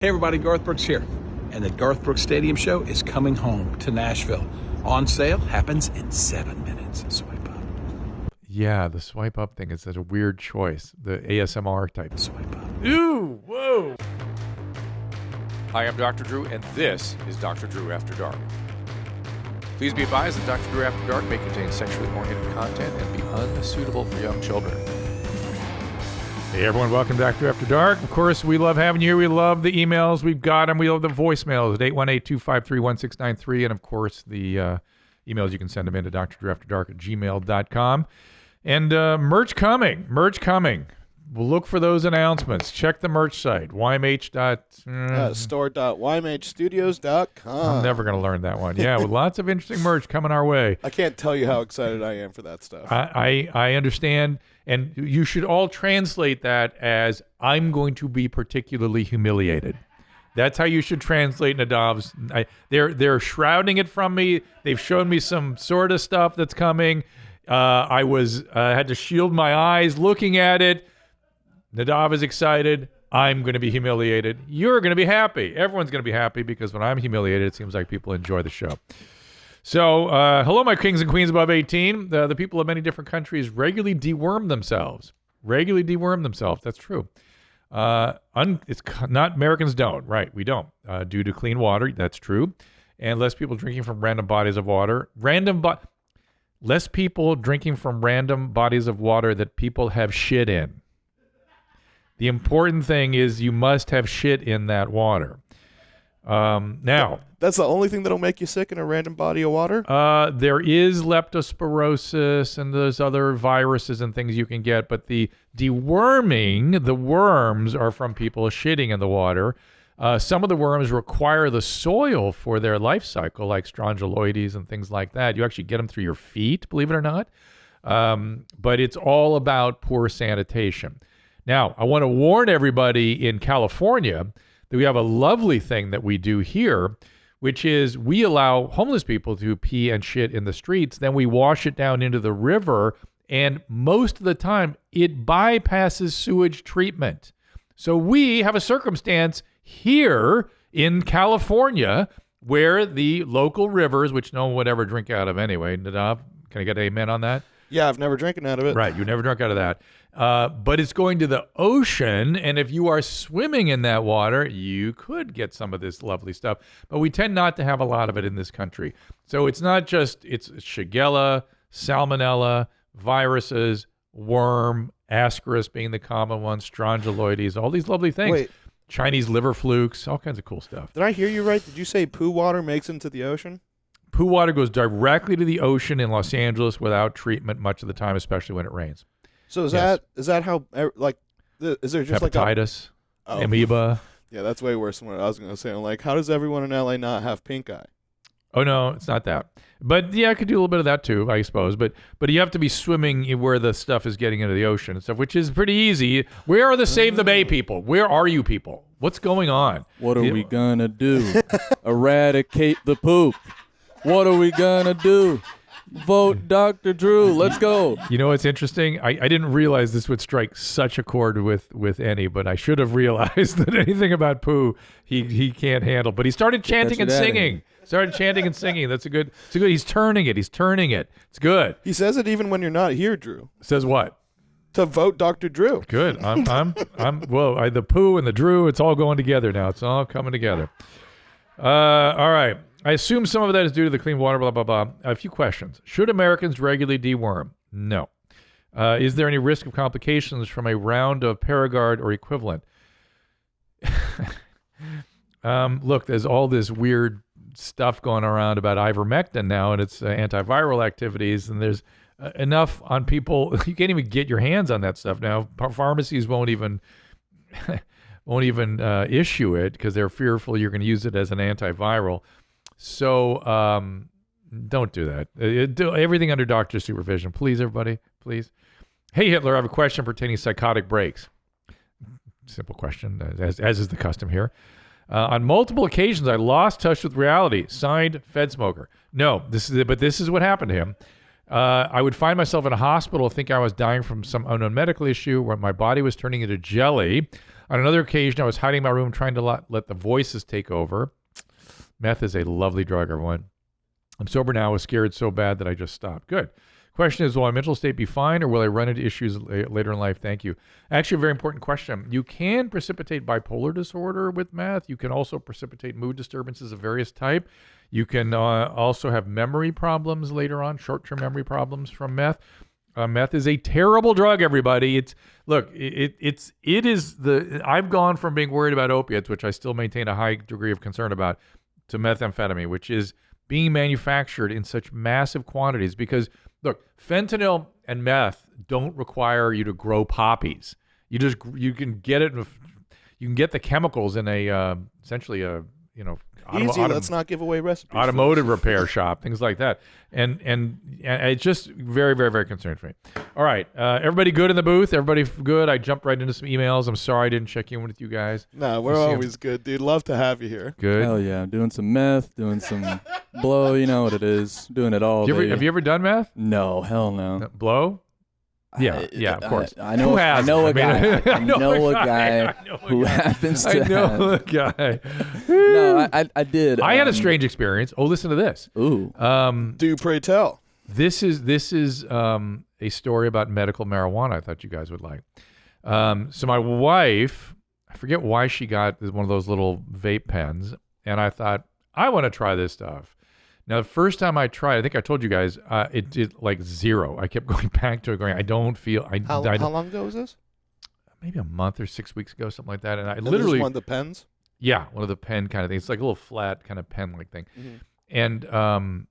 Hey everybody, Garth Brooks here, and the Garth Brooks Stadium Show is coming home to Nashville. On sale, happens in 7 minutes. Swipe up. Yeah, the swipe up thing is such a weird choice. The ASMR type. Swipe up. Ooh, whoa. Hi, I'm Dr. Drew, and this is Dr. Drew After Dark. Please be advised that Dr. Drew After Dark may contain sexually oriented content and be unsuitable for young children. Hey everyone, welcome to Dr. After Dark. Of course, we love having you here. We love the emails. We've got them. We love the voicemails at 818-253-1693. And of course, the emails, you can send them in to drdrew@gmail.com. And merch coming. We'll look for those announcements. Check the merch site, ymh. Store.ymhstudios.com. I'm never going to learn that one. Yeah, with lots of interesting merch coming our way. I can't tell you how excited I am for that stuff. I understand, and you should all translate that as, I'm going to be particularly humiliated. That's how you should translate Nadav's. They're shrouding it from me. They've shown me some sort of stuff that's coming. I had to shield my eyes looking at it. Nadav is excited. I'm going to be humiliated. You're going to be happy. Everyone's going to be happy because when I'm humiliated, it seems like people enjoy the show. So, hello, my kings and queens above 18. The people of many different countries regularly deworm themselves. That's true. It's not Americans don't, right? We don't. Due to clean water, that's true. And less people drinking from random bodies of water. Less people drinking from random bodies of water that people have shit in. The important thing is you must have shit in that water. Now, that's the only thing that'll make you sick in a random body of water? There is leptospirosis and there's other viruses and things you can get, but the deworming, the worms are from people shitting in the water. Some of the worms require the soil for their life cycle, like strongyloides and things like that. You actually get them through your feet, believe it or not. But it's all about poor sanitation. Now, I want to warn everybody in California that we have a lovely thing that we do here, which is we allow homeless people to pee and shit in the streets. Then we wash it down into the river, and most of the time it bypasses sewage treatment. So we have a circumstance here in California where the local rivers, which no one would ever drink out of anyway, Nadav, can I get an amen on that? Yeah, I've never drinking out of it. Right, you never drunk out of that. But it's going to the ocean, and if you are swimming in that water, you could get some of this lovely stuff. But we tend not to have a lot of it in this country. So it's not just, it's Shigella, Salmonella, viruses, worm, Ascaris being the common ones, strongyloides, all these lovely things. Wait. Chinese liver flukes, all kinds of cool stuff. Did I hear you right? Did you say poo water makes into the ocean? Poo water goes directly to the ocean in Los Angeles without treatment much of the time, especially when it rains. So is that how, like, is there just hepatitis, amoeba? Yeah, that's way worse than what I was going to say. I'm like, how does everyone in LA not have pink eye? Oh, no, it's not that. But, yeah, I could do a little bit of that, too, I suppose. But you have to be swimming where the stuff is getting into the ocean and stuff, which is pretty easy. Where are the Save the Bay people? Where are you people? What's going on? What are we going to do? Eradicate the poop. What are we going to do? Vote Dr. Drew. Let's go. You know what's interesting? I didn't realize this would strike such a chord with Annie, but I should have realized that anything about poo he can't handle. But he started chanting and singing. That's a good. He's turning it. It's good. He says it even when you're not here, Drew. Says what? To vote Dr. Drew. Good. The poo and the Drew, it's all going together now. It's all coming together. All right. I assume some of that is due to the clean water, blah, blah, blah. A few questions. Should Americans regularly deworm? No. Is there any risk of complications from a round of Paragard or equivalent? Look, there's all this weird stuff going around about ivermectin now and its antiviral activities, and there's enough on people. You can't even get your hands on that stuff now. Pharmacies won't even issue it because they're fearful you're going to use it as an antiviral. So don't do that. Do everything under doctor's supervision. Please, everybody, please. Hey, Hitler, I have a question pertaining to psychotic breaks. Simple question, as is the custom here. On multiple occasions, I lost touch with reality. Signed, Fed smoker. No, this is what happened to him. I would find myself in a hospital, think I was dying from some unknown medical issue where my body was turning into jelly. On another occasion, I was hiding in my room trying to let the voices take over. Meth is a lovely drug, everyone. I'm sober now. I was scared so bad that I just stopped. Good. Question is, will my mental state be fine, or will I run into issues later in life? Thank you. Actually, a very important question. You can precipitate bipolar disorder with meth. You can also precipitate mood disturbances of various type. You can also have memory problems later on, short-term memory problems from meth. Meth is a terrible drug, everybody. I've gone from being worried about opiates, which I still maintain a high degree of concern about, to methamphetamine, which is being manufactured in such massive quantities. Because look, fentanyl and meth don't require you to grow poppies. You can get it. You can get the chemicals in essentially a Easy. Let's not give away recipes. Automotive repair shop, things like that, and it's just very, very, very concerning for me. All right, everybody good in the booth? Everybody good? I jumped right into some emails. I'm sorry I didn't check in with you guys. No, we're always good, dude. Love to have you here. Good. Hell yeah, I'm doing some meth, doing some blow. You know what it is. Doing it all. Have you ever done meth? No, hell no. Blow? Yeah, of course. I know. I know a guy. I know a guy who happens to. I know a guy. No, I did. I had a strange experience. Oh, listen to this. Ooh. Do pray tell. This is a story about medical marijuana. I thought you guys would like. So my wife, I forget why she got one of those little vape pens, and I thought I want to try this stuff. Now, the first time I tried, I think I told you guys, it did like zero. I kept going back to it, going, I don't feel. How long ago was this? Maybe a month or 6 weeks ago, something like that. And I literally. This is one of the pens? Yeah, one of the pen kind of things. It's like a little flat kind of pen-like thing. Mm-hmm.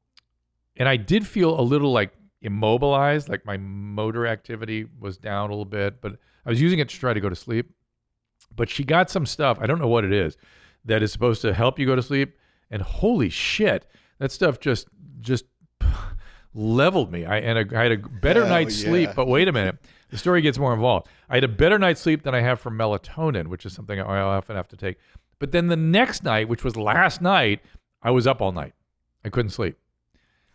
And I did feel a little like immobilized, like my motor activity was down a little bit, but I was using it to try to go to sleep. But she got some stuff, I don't know what it is, that is supposed to help you go to sleep. And holy shit, that stuff just leveled me. I had a better night's sleep, but wait a minute. The story gets more involved. I had a better night's sleep than I have from melatonin, which is something I often have to take. But then the next night, which was last night, I was up all night. I couldn't sleep,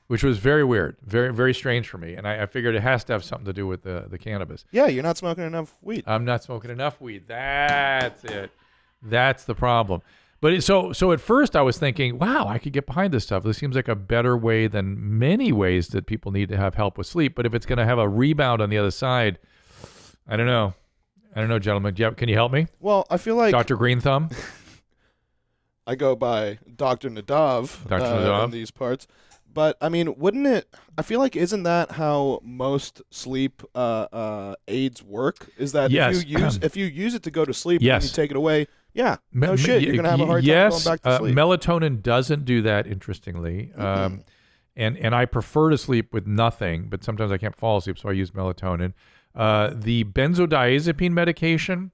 which was very weird, very, very strange for me. And I figured it has to have something to do with the cannabis. Yeah, you're not smoking enough weed. I'm not smoking enough weed. That's it. That's the problem. But so at first I was thinking, wow, I could get behind this stuff. This seems like a better way than many ways that people need to have help with sleep. But if it's going to have a rebound on the other side, I don't know. Gentlemen. Can you help me? Well, I feel like Dr. Green Thumb. I go by Dr. Nadav, in these parts. But, I mean, wouldn't it... I feel like isn't that how most sleep aids work? Is that if you use it to go to sleep and you take it away... Yeah, no shit. You're going to have a hard time going back to sleep. Melatonin doesn't do that, interestingly. And I prefer to sleep with nothing, but sometimes I can't fall asleep, so I use melatonin. The benzodiazepine medication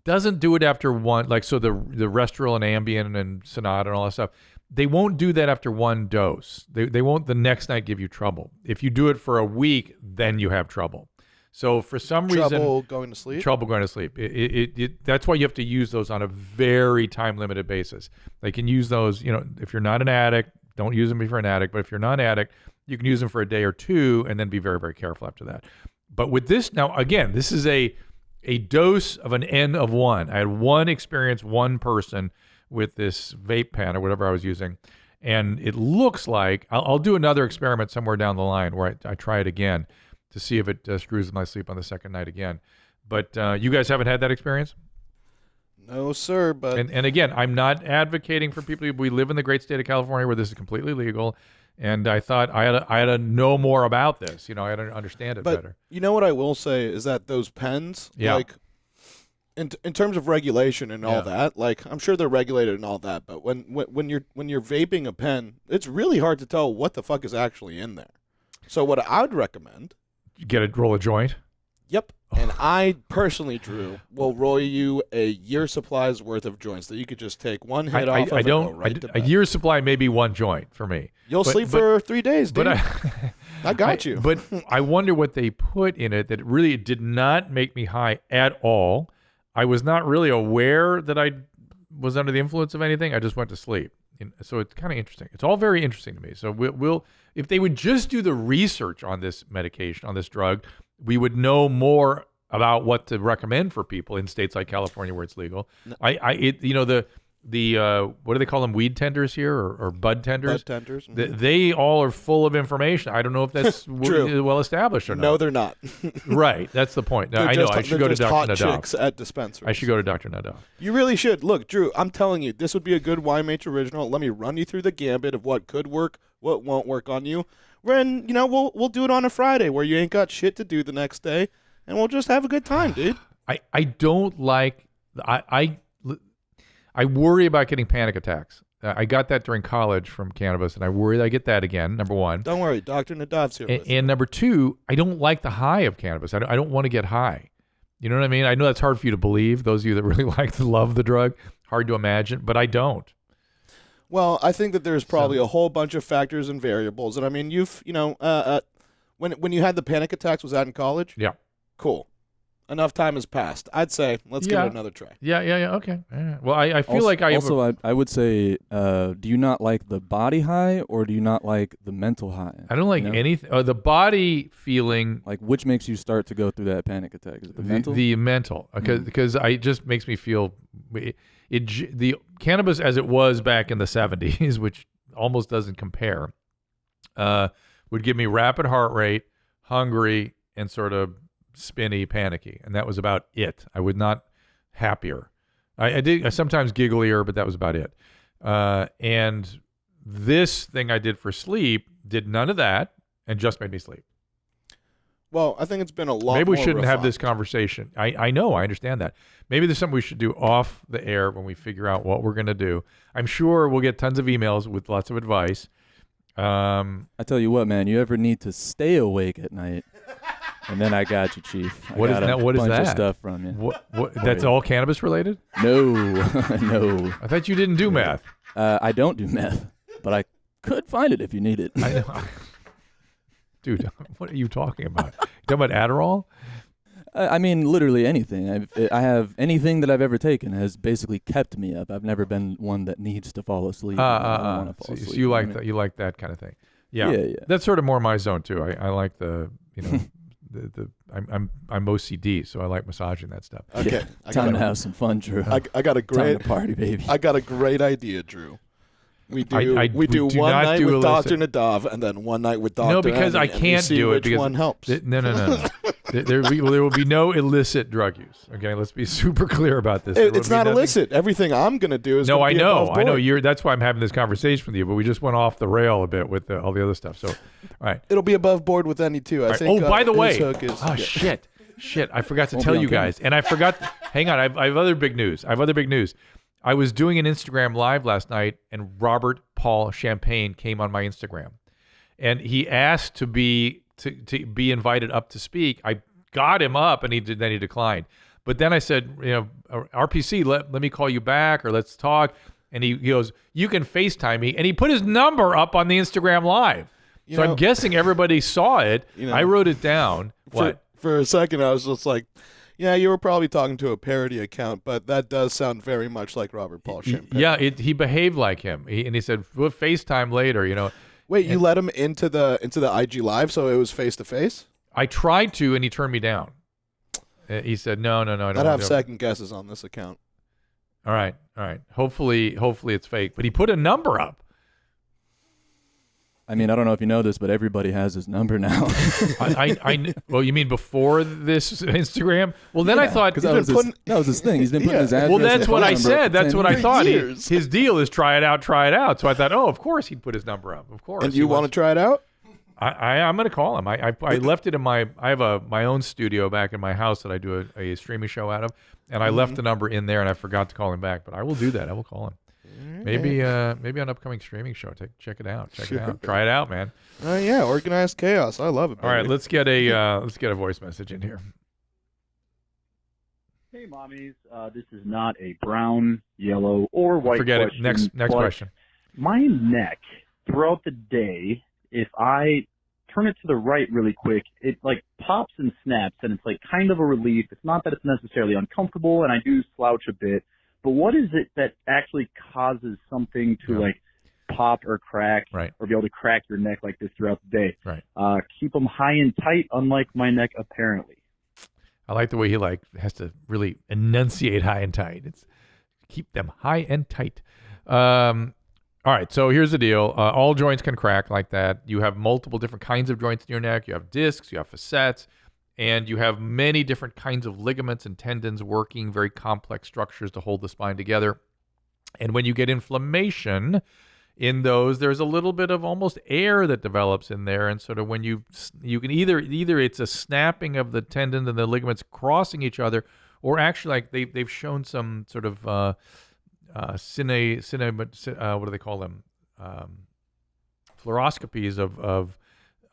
doesn't do it after one, like, so the Restral and Ambien and Sonata and all that stuff, they won't do that after one dose. They won't the next night give you trouble. If you do it for a week, then you have trouble. So for some reason, trouble going to sleep. That's why you have to use those on a very time-limited basis. They can use those, if you're not an addict, don't use them if you're an addict. But if you're not an addict, you can use them for a day or two, and then be very, very careful after that. But with this, now again, this is a dose of an N of 1. I had one experience, one person with this vape pen or whatever I was using, and it looks like I'll do another experiment somewhere down the line where I try it again to see if it screws my sleep on the second night again. But you guys haven't had that experience? No, sir. But and again, I'm not advocating for people. We live in the great state of California where this is completely legal, and I thought I had to know more about this. I had to understand it better. You know what I will say is that those pens, like in terms of regulation and all that, like I'm sure they're regulated and all that, but when you're vaping a pen, it's really hard to tell what the fuck is actually in there. So what I would recommend. Roll a joint? Yep. And I personally, Drew, will roll you a year supply's worth of joints that you could just take one hit off of and go right to bed. A year's supply may be one joint for me. You'll sleep for 3 days, dude. But I got you. But I wonder what they put in it that really did not make me high at all. I was not really aware that I was under the influence of anything. I just went to sleep. So it's kind of interesting. It's all very interesting to me. So we'll if they would just do the research on this medication, on this drug, we would know more about what to recommend for people in states like California where it's legal. The what do they call them? Weed tenders here or bud tenders? Bud tenders. They all are full of information. I don't know if that's well established or not. No, they're not. Right. That's the point. No, I know. I should go to Dr. Nadav. Chicks at dispensaries. I should go to Dr. Nadav. You really should. Look, Drew, I'm telling you, this would be a good YMH original. Let me run you through the gambit of what could work, what won't work on you. Then, we'll do it on a Friday where you ain't got shit to do the next day, and we'll just have a good time, dude. I don't like I worry about getting panic attacks. I got that during college from cannabis, and I worry I get that again, number one. Don't worry. Dr. Nadav's here with you. And number two, I don't like the high of cannabis. I don't want to get high. You know what I mean? I know that's hard for you to believe, those of you that really love the drug. Hard to imagine, but I don't. Well, I think that there's probably a whole bunch of factors and variables. And I mean, when you had the panic attacks, was that in college? Yeah. Cool. Enough time has passed. I'd say let's give it another try. Yeah. Okay. Yeah. Well, I feel like I would say, do you not like the body high or do you not like the mental high? I don't like anything. The body feeling. Like, which makes you start to go through that panic attack? Is it the mental? The mental, because it just makes me feel the cannabis as it was back in the 70s, which almost doesn't compare, would give me rapid heart rate, hungry, and sort of spinny, panicky, and that was about it. I was not happier. I did sometimes gigglier, but that was about it. And this thing I did for sleep did none of that and just made me sleep. Well, I think it's been a lot. Maybe we more shouldn't refined. have this conversation. I know, I understand that. Maybe there's something we should do off the air when we figure out what we're going to do. I'm sure we'll get tons of emails with lots of advice. I tell you what, man, you ever need to stay awake at night, and then I got you, Chief. What is that? What is bunch that? Of stuff from you. What? That's all cannabis related? No, no. I thought you didn't do meth. I don't do meth, but I could find it if you need it. I know. Dude, what are you talking about? You talking about Adderall? I mean, literally anything. I have anything that I've ever taken has basically kept me up. I've never been one that needs to fall asleep. I don't want to fall asleep. So you like that? You like that kind of thing? Yeah. Yeah. That's sort of more my zone too. I like the I'm OCD, so I like massaging that stuff. Okay, time to have some fun, Drew. I got a great time to party, baby. I got a great idea, Drew. We do one night with Dr. Nadav and then one night with Dr. No, because I can't do it. Which one helps? No. There will be no illicit drug use. Okay, let's be super clear about this. It's not illicit. Everything I'm going to do is no. I know. Board. That's why I'm having this conversation with you. But we just went off the rail a bit with all the other stuff. So, all right, it'll be above board with any two. I think. Oh, by the way, shit! I forgot to tell you guys, and I forgot. Hang on, I have other big news. I was doing an Instagram live last night, and Robert Paul Champagne came on my Instagram, and he asked to be invited up to speak. I got him up, and then he declined. But then I said, RPC, let me call you back, or let's talk. And he goes, you can FaceTime me, and he put his number up on the Instagram live. So I'm guessing everybody saw it. I wrote it down. For a second, I was just like, yeah, you were probably talking to a parody account, but that does sound very much like Robert Paul Champagne. Yeah, he behaved like him. He said, we'll FaceTime later, Wait, you let him into the IG Live, so it was face-to-face? I tried to, and he turned me down. He said, no, I don't I'd have second guesses on this account. All right. Hopefully it's fake. But he put a number up. I mean, I don't know if you know this, but everybody has his number now. Well, you mean before this Instagram? Well, then I thought that was his thing. He's been putting his address. Well, that's what I said. That's what I thought. His deal is try it out. So I thought, of course he'd put his number up. Of course. And you want to try it out? I'm going to call him. I left it in I have my own studio back in my house that I do a streaming show out of, and I left the number in there, and I forgot to call him back. But I will do that. I will call him. Maybe an upcoming streaming show. Check it out. Try it out, man. Yeah, organized chaos. I love it. Baby. All right, let's get a voice message in here. Hey, mommies. This is not a brown, yellow, or white Forget question. it. Next question. My neck throughout the day, if I turn it to the right really quick, it like pops and snaps, and it's like kind of a relief. It's not that it's necessarily uncomfortable, and I do slouch a bit. But what is it that actually causes something to like pop or crack or be able to crack your neck like this throughout the day? Right. Keep them high and tight, unlike my neck apparently. I like the way he has to really enunciate high and tight. It's keep them high and tight. All right, so here's the deal. All joints can crack like that. You have multiple different kinds of joints in your neck. You have discs, you have facets, and you have many different kinds of ligaments and tendons working, very complex structures to hold the spine together. And when you get inflammation in those, there's a little bit of almost air that develops in there. And sort of when you can either it's a snapping of the tendon and the ligaments crossing each other, or actually like they've shown some sort of what do they call them? Fluoroscopies of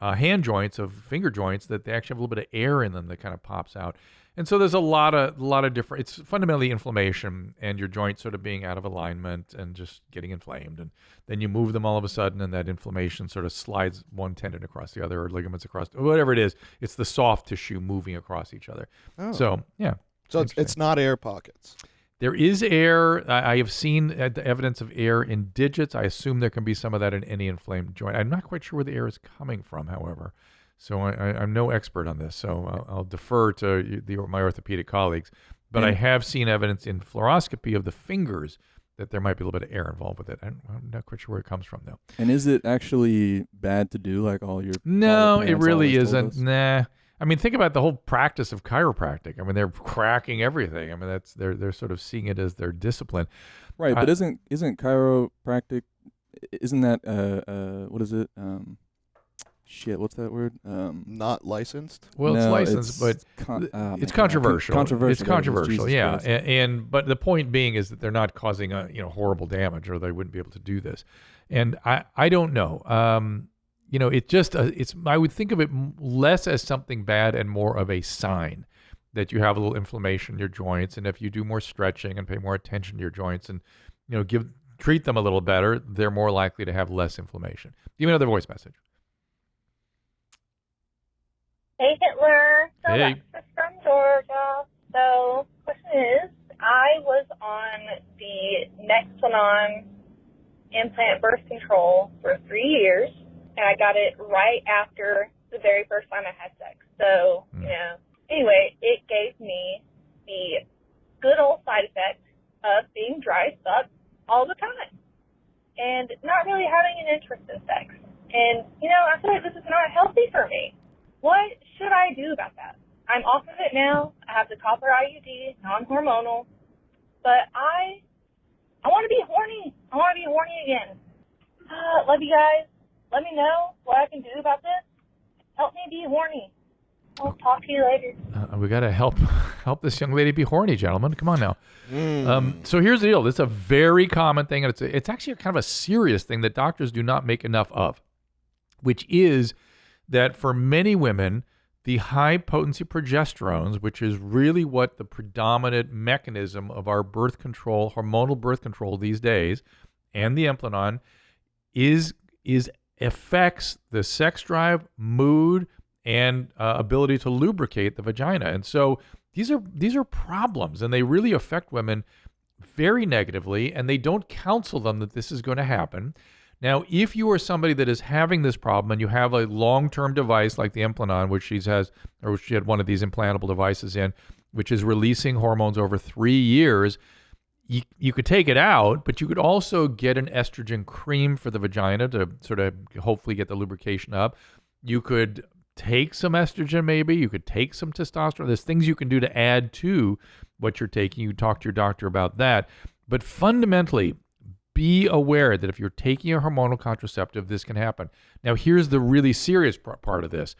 hand joints, of finger joints, that they actually have a little bit of air in them that kind of pops out. And so there's a lot of different, it's fundamentally inflammation and your joints sort of being out of alignment and just getting inflamed. And then you move them all of a sudden and that inflammation sort of slides one tendon across the other or ligaments across, whatever it is. It's the soft tissue moving across each other. Oh. So, yeah. So it's not air pockets. There is air. I have seen the evidence of air in digits. I assume there can be some of that in any inflamed joint. I'm not quite sure where the air is coming from, however. So I'm no expert on this. So I'll defer to my orthopedic colleagues. But I have seen evidence in fluoroscopy of the fingers that there might be a little bit of air involved with it. I'm not quite sure where it comes from, though. And is it actually bad to do, like all your... No, it really isn't. Nah. I mean, think about the whole practice of chiropractic. I mean, they're cracking everything. I mean, they're sort of seeing it as their discipline. Right, but isn't chiropractic, isn't that, what is it? What's that word? Not licensed? Well, it's licensed, but it's controversial. It's controversial, yeah. But the point being is that they're not causing horrible damage, or they wouldn't be able to do this. And I don't know. I would think of it less as something bad and more of a sign that you have a little inflammation in your joints. And if you do more stretching and pay more attention to your joints and, treat them a little better, they're more likely to have less inflammation. Give me another voice message. Hey, Hitler. So hey. Alexis from Georgia. So, question is, I was on the Melatonin implant birth control for 3 years. And I got it right after the very first time I had sex. So, anyway, it gave me the good old side effect of being dry as fuck all the time and not really having an interest in sex. And, I feel like this is not healthy for me. What should I do about that? I'm off of it now. I have the copper IUD, non-hormonal. But I want to be horny. I want to be horny again. Love you guys. Let me know what I can do about this. Help me be horny. I'll talk to you later. We got to help this young lady be horny, gentlemen. Come on now. So here's the deal. This is a very common thing, and it's actually kind of a serious thing that doctors do not make enough of, which is that for many women, the high-potency progesterones, which is really what the predominant mechanism of our birth control, hormonal birth control these days, and the Melatonin, is affects the sex drive, mood, and ability to lubricate the vagina. And so these are problems, and they really affect women very negatively, and they don't counsel them that this is going to happen. Now, if you are somebody that is having this problem and you have a long-term device like the Melatonin, which she had one of these implantable devices in, which is releasing hormones over 3 years, you could take it out, but you could also get an estrogen cream for the vagina to sort of hopefully get the lubrication up. You could take some estrogen maybe. You could take some testosterone. There's things you can do to add to what you're taking. You talk to your doctor about that. But fundamentally, be aware that if you're taking a hormonal contraceptive, this can happen. Now, here's the really serious part of this.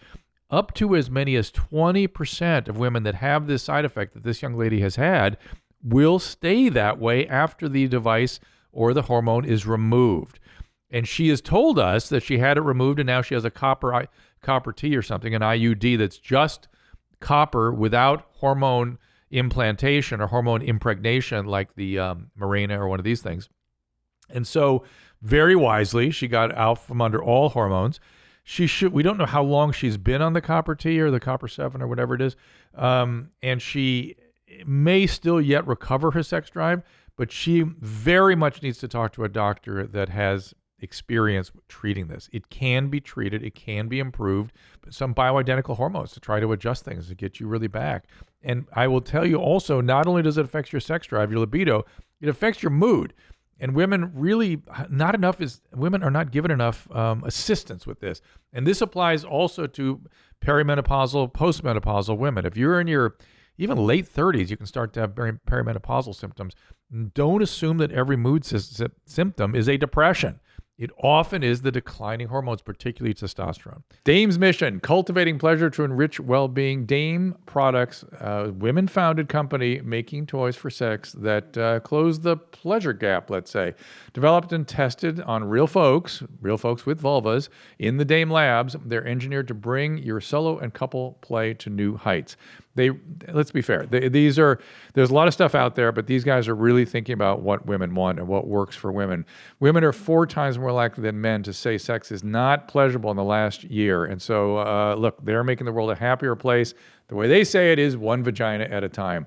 Up to as many as 20% of women that have this side effect that this young lady has had will stay that way after the device or the hormone is removed. And she has told us that she had it removed and now she has a copper T or something, an IUD that's just copper without hormone implantation or hormone impregnation like the Mirena or one of these things. And so very wisely, she got out from under all hormones. We don't know how long she's been on the copper T or the copper 7 or whatever it is. And she may still yet recover her sex drive, but she very much needs to talk to a doctor that has experience treating this. It can be treated. It can be improved. But some bioidentical hormones to try to adjust things to get you really back. And I will tell you also, not only does it affect your sex drive, your libido, it affects your mood. And women women are not given enough assistance with this. And this applies also to perimenopausal, postmenopausal women. If you're in your even late 30s, you can start to have perimenopausal symptoms. Don't assume that every mood symptom is a depression. It often is the declining hormones, particularly testosterone. Dame's mission, cultivating pleasure to enrich well-being. Dame Products, a women-founded company making toys for sex that close the pleasure gap, let's say. Developed and tested on real folks with vulvas in the Dame labs. They're engineered to bring your solo and couple play to new heights. Let's be fair. There's a lot of stuff out there, but these guys are really thinking about what women want and what works for women. Women are 4 times more likely than men to say sex is not pleasurable in the last year. And so, look, they're making the world a happier place. The way they say it is one vagina at a time.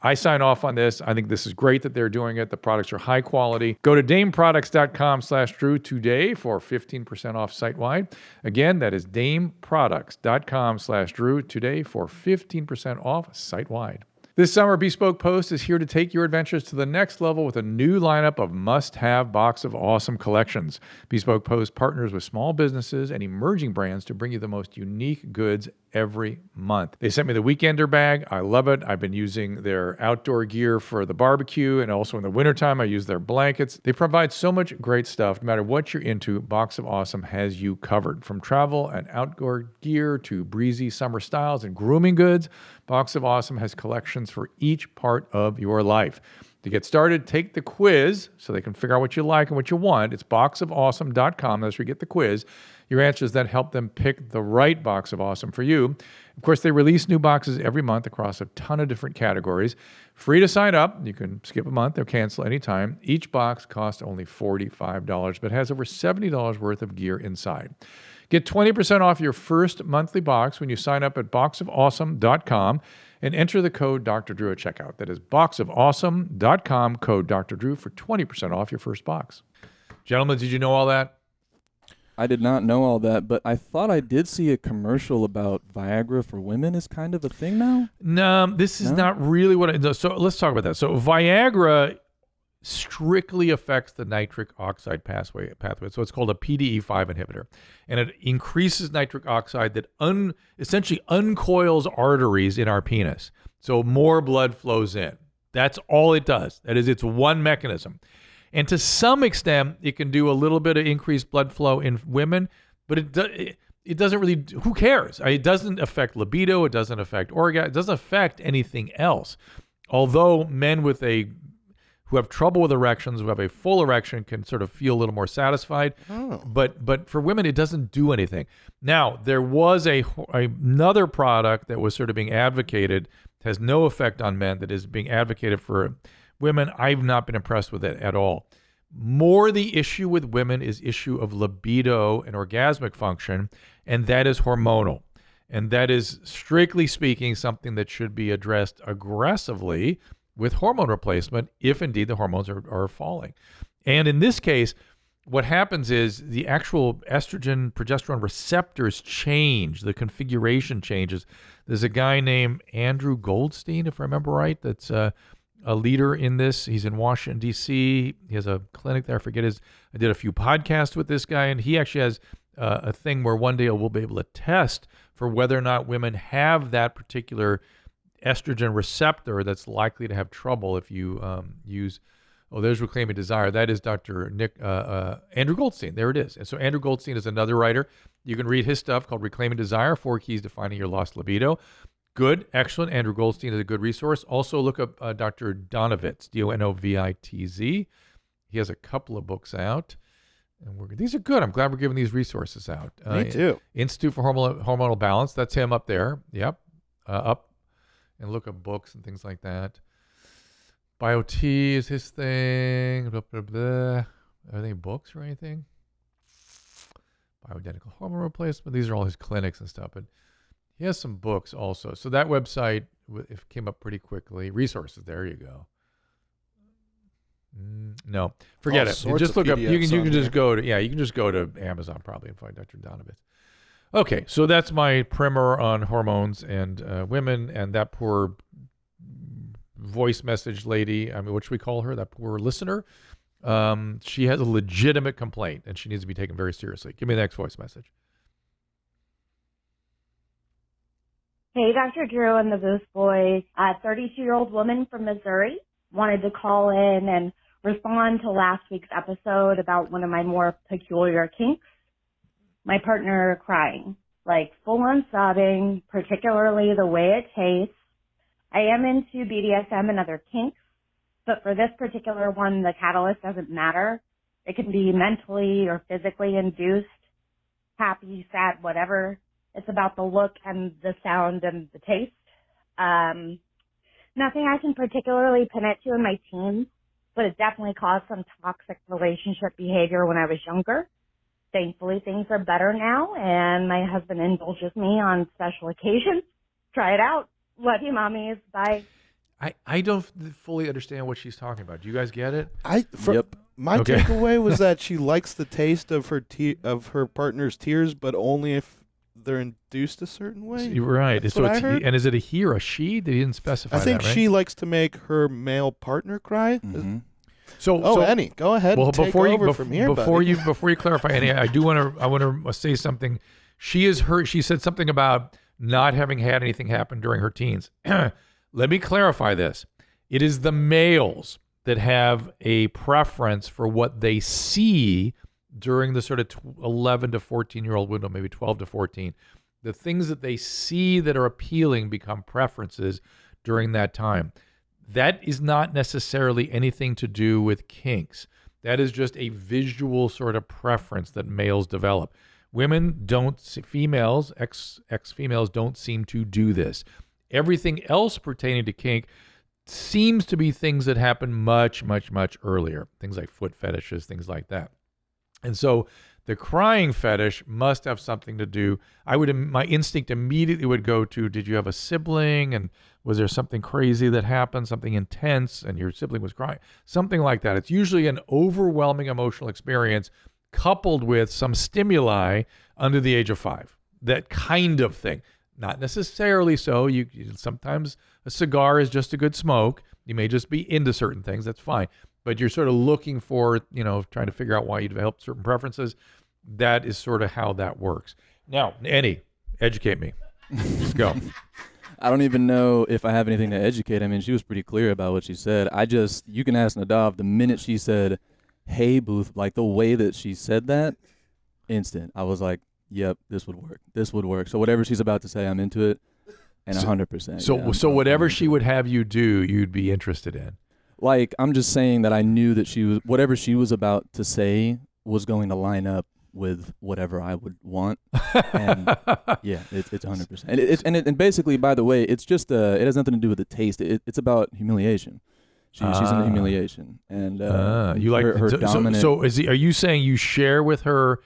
I sign off on this. I think this is great that they're doing it. The products are high quality. Go to dameproducts.com/Drew today for 15% off site-wide. Again, that is dameproducts.com/Drew today for 15% off site-wide. This summer, Bespoke Post is here to take your adventures to the next level with a new lineup of must-have Box of Awesome collections. Bespoke Post partners with small businesses and emerging brands to bring you the most unique goods every month. They sent me the Weekender bag. I love it. I've been using their outdoor gear for the barbecue, and also in the wintertime, I use their blankets. They provide so much great stuff. No matter what you're into, Box of Awesome has you covered. From travel and outdoor gear to breezy summer styles and grooming goods, Box of Awesome has collections for each part of your life. To get started, take the quiz so they can figure out what you like and what you want. It's boxofawesome.com. That's where you get the quiz. Your answers then help them pick the right Box of Awesome for you. Of course, they release new boxes every month across a ton of different categories. Free to sign up. You can skip a month or cancel anytime. Each box costs only $45, but has over $70 worth of gear inside. Get 20% off your first monthly box when you sign up at boxofawesome.com and enter the code Dr. Drew at checkout. That is boxofawesome.com, code Dr. Drew for 20% off your first box. Gentlemen, did you know all that? I did not know all that, but I thought I did see a commercial about Viagra for women is kind of a thing now? No, this is not really what it does. So let's talk about that. So Viagra strictly affects the nitric oxide pathway. So it's called a PDE5 inhibitor. And it increases nitric oxide that essentially uncoils arteries in our penis. So more blood flows in. That's all it does. That is, it's one mechanism. And to some extent, it can do a little bit of increased blood flow in women, but it doesn't really, who cares? It doesn't affect libido. It doesn't affect orgasm. It doesn't affect anything else. Although men who have trouble with erections, who have a full erection, can sort of feel a little more satisfied. Oh. But for women, it doesn't do anything. Now, there was another product that was sort of being advocated, has no effect on men, that is being advocated for women. I've not been impressed with it at all. More the issue with women is issue of libido and orgasmic function, and that is hormonal. And that is, strictly speaking, something that should be addressed aggressively with hormone replacement if indeed the hormones are falling. And in this case, what happens is the actual estrogen, progesterone receptors change, the configuration changes. There's a guy named Andrew Goldstein, if I remember right, that's a leader in this. He's in Washington, D.C. He has a clinic there. I did a few podcasts with this guy, and he actually has a thing where one day we'll be able to test for whether or not women have that particular estrogen receptor that's likely to have trouble if you use, there's Reclaiming Desire. That is Dr. Andrew Goldstein. There it is. And so Andrew Goldstein is another writer. You can read his stuff called Reclaiming Desire, 4 Keys to Finding Your Lost Libido. Good, excellent. Andrew Goldstein is a good resource. Also look up Dr. Donovitz, Donovitz. He has a couple of books out. And these are good. I'm glad we're giving these resources out. Me too. Institute for Hormonal Balance. That's him up there. Yep. Up. And look up books and things like that. BioT is his thing. Blah, blah, blah. Are they books or anything? Bioidentical hormone replacement. These are all his clinics and stuff. But he has some books also. So that website came up pretty quickly. Resources, there you go. No, forget All it. sorts Just of look up. You PDFs can on just here. go to you can just go to Amazon probably and find Dr. Donovitz. Okay, so that's my primer on hormones and women and that poor voice message lady. I mean, what should we call her? That poor listener. She has a legitimate complaint and she needs to be taken very seriously. Give me the next voice message. Hey, Dr. Drew and the Booth Boys. A 32-year-old woman from Missouri wanted to call in and respond to last week's episode about one of my more peculiar kinks. My partner crying, like full-on sobbing, particularly the way it tastes. I am into BDSM and other kinks, but for this particular one, the catalyst doesn't matter. It can be mentally or physically induced, happy, sad, whatever. It's about the look and the sound and the taste. Nothing I can particularly pin it to in my teens, but it definitely caused some toxic relationship behavior when I was younger. Thankfully, things are better now, and my husband indulges me on special occasions. Try it out. Love you, mommies. Bye. I don't fully understand what she's talking about. Do you guys get it? Yep. My Okay. takeaway was that she likes the taste of her partner's tears, but only if they're induced a certain way. You're right. That's So what I it's, heard. and is it a he or a she? They didn't specify I think that, right? she likes to make her male partner cry. Mhm. So Annie, go ahead. Well, and take before over you from here, before buddy. you clarify, Annie, I want to say something. She said something about not having had anything happen during her teens. Let me clarify this. It is the males that have a preference for what they see during the sort of 11 to 14-year-old window, maybe 12 to 14. The things that they see that are appealing become preferences during that time. That is not necessarily anything to do with kinks. That is just a visual sort of preference that males develop. Women don't, females, ex-females don't seem to do this. Everything else pertaining to kink seems to be things that happen much, much, much earlier. Things like foot fetishes, things like that. And so the crying fetish must have something to do. My instinct immediately would go to, did you have a sibling? And was there something crazy that happened, something intense, and your sibling was crying? Something like that. It's usually an overwhelming emotional experience coupled with some stimuli under the age of 5. That kind of thing. Not necessarily so. Sometimes a cigar is just a good smoke. You may just be into certain things. That's fine. But you're sort of looking for, trying to figure out why you develop certain preferences. That is sort of how that works. Now, Annie, educate me. Let's go. I don't even know if I have anything to educate. I mean, she was pretty clear about what she said. You can ask Nadav, the minute she said, hey, Booth, like the way that she said that, instant. I was like, yep, this would work. This would work. So whatever she's about to say, I'm into it. And 100%. So whatever she would have you do, you'd be interested in. Like, I'm just saying that I knew that whatever she was about to say was going to line up with whatever I would want. And yeah, it's 100%. And basically, by the way, it's just it has nothing to do with the taste. It's about humiliation. She's into humiliation, and you like her dominant. So are you saying you share with her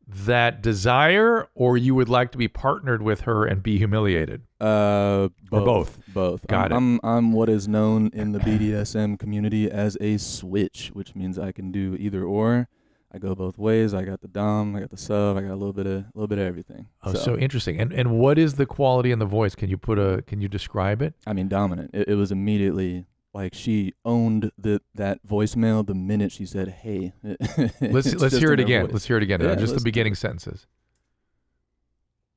that desire, or you would like to be partnered with her and be humiliated? Both. Or both? Both. Got it. I'm what is known in the BDSM community as a switch, which means I can do either or. I go both ways. I got the dom, I got the sub, I got a little bit of everything. Oh, so interesting. And what is the quality in the voice? Can you describe it? I mean, dominant. It was immediately like she owned that voicemail the minute she said, "Hey." Let's hear it again. Voice. Let's hear it again. Yeah, Just the beginning sentences.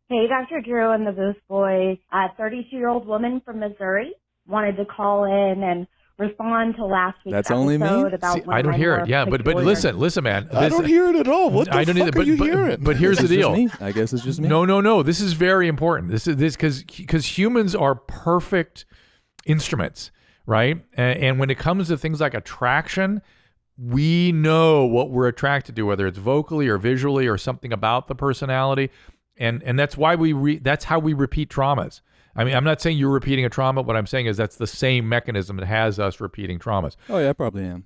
Hey, Dr. Drew and the Booth Boys. A 32-year-old woman from Missouri wanted to call in and respond to last week's That's episode only me? about See, one I of don't my hear more it. Yeah, but peculiar- listen, man. I don't hear it at all. What the I don't fuck either, are you but, hearing? But here's the It's just deal. me. I guess it's just me. No. This is very important. This is because humans are perfect instruments, right? And when it comes to things like attraction, we know what we're attracted to, whether it's vocally or visually or something about the personality, and that's why that's how we repeat traumas. I mean, I'm not saying you're repeating a trauma. What I'm saying is that's the same mechanism that has us repeating traumas. Oh yeah, I probably am.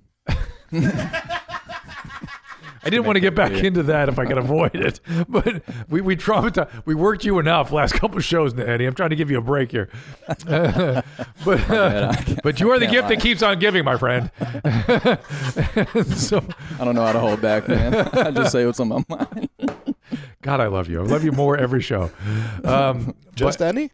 I didn't want to get back into that if I could avoid it. But we traumatized. We worked you enough last couple of shows, Eddie. I'm trying to give you a break here. But you are the gift that keeps on giving, my friend. So I don't know how to hold back, man. I just say what's on my mind. God, I love you. I love you more every show. Just any?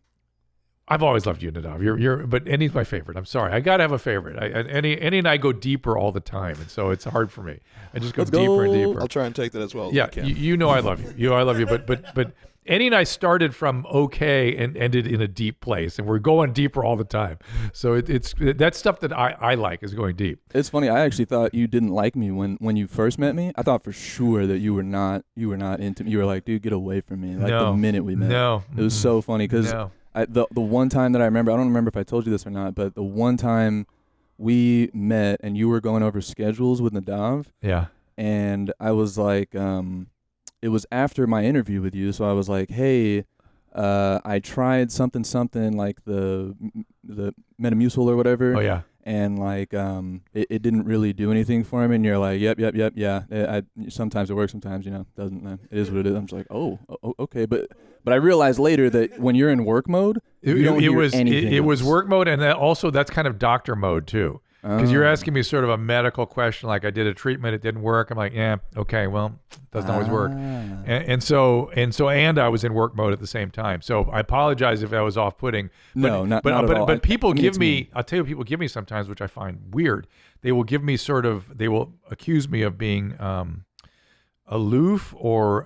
I've always loved you, Nadav. But Annie's my favorite. I'm sorry. I gotta have a favorite. Annie and I go deeper all the time, and so it's hard for me. I just go deeper and deeper. I'll try and take that as well. Yeah, you know I love you. I love you. But Annie and I started from okay and ended in a deep place, and we're going deeper all the time. So it's that stuff that I like is going deep. It's funny. I actually thought you didn't like me when you first met me. I thought for sure that you were not into me. You were like, dude, get away from me. Like the minute we met. No. It was so funny because the one time that I remember, I don't remember if I told you this or not, but the one time we met and you were going over schedules with Nadav. Yeah. And I was like, it was after my interview with you, so I was like, hey, I tried something like the Metamucil or whatever. Oh yeah. And like it didn't really do anything for him, and you're like, yep, yeah. Sometimes it works, sometimes doesn't. It is what it is. I'm just like, oh, okay, but I realized later that when you're in work mode, it was work mode, and also that's kind of doctor mode too. Because you're asking me sort of a medical question, like I did a treatment, it didn't work. I'm like, yeah, okay, well, it doesn't always work. And so I was in work mode at the same time. So I apologize if I was off-putting. Not at all. But people give me, I'll tell you what people give me sometimes, which I find weird. They will give me they will accuse me of being aloof or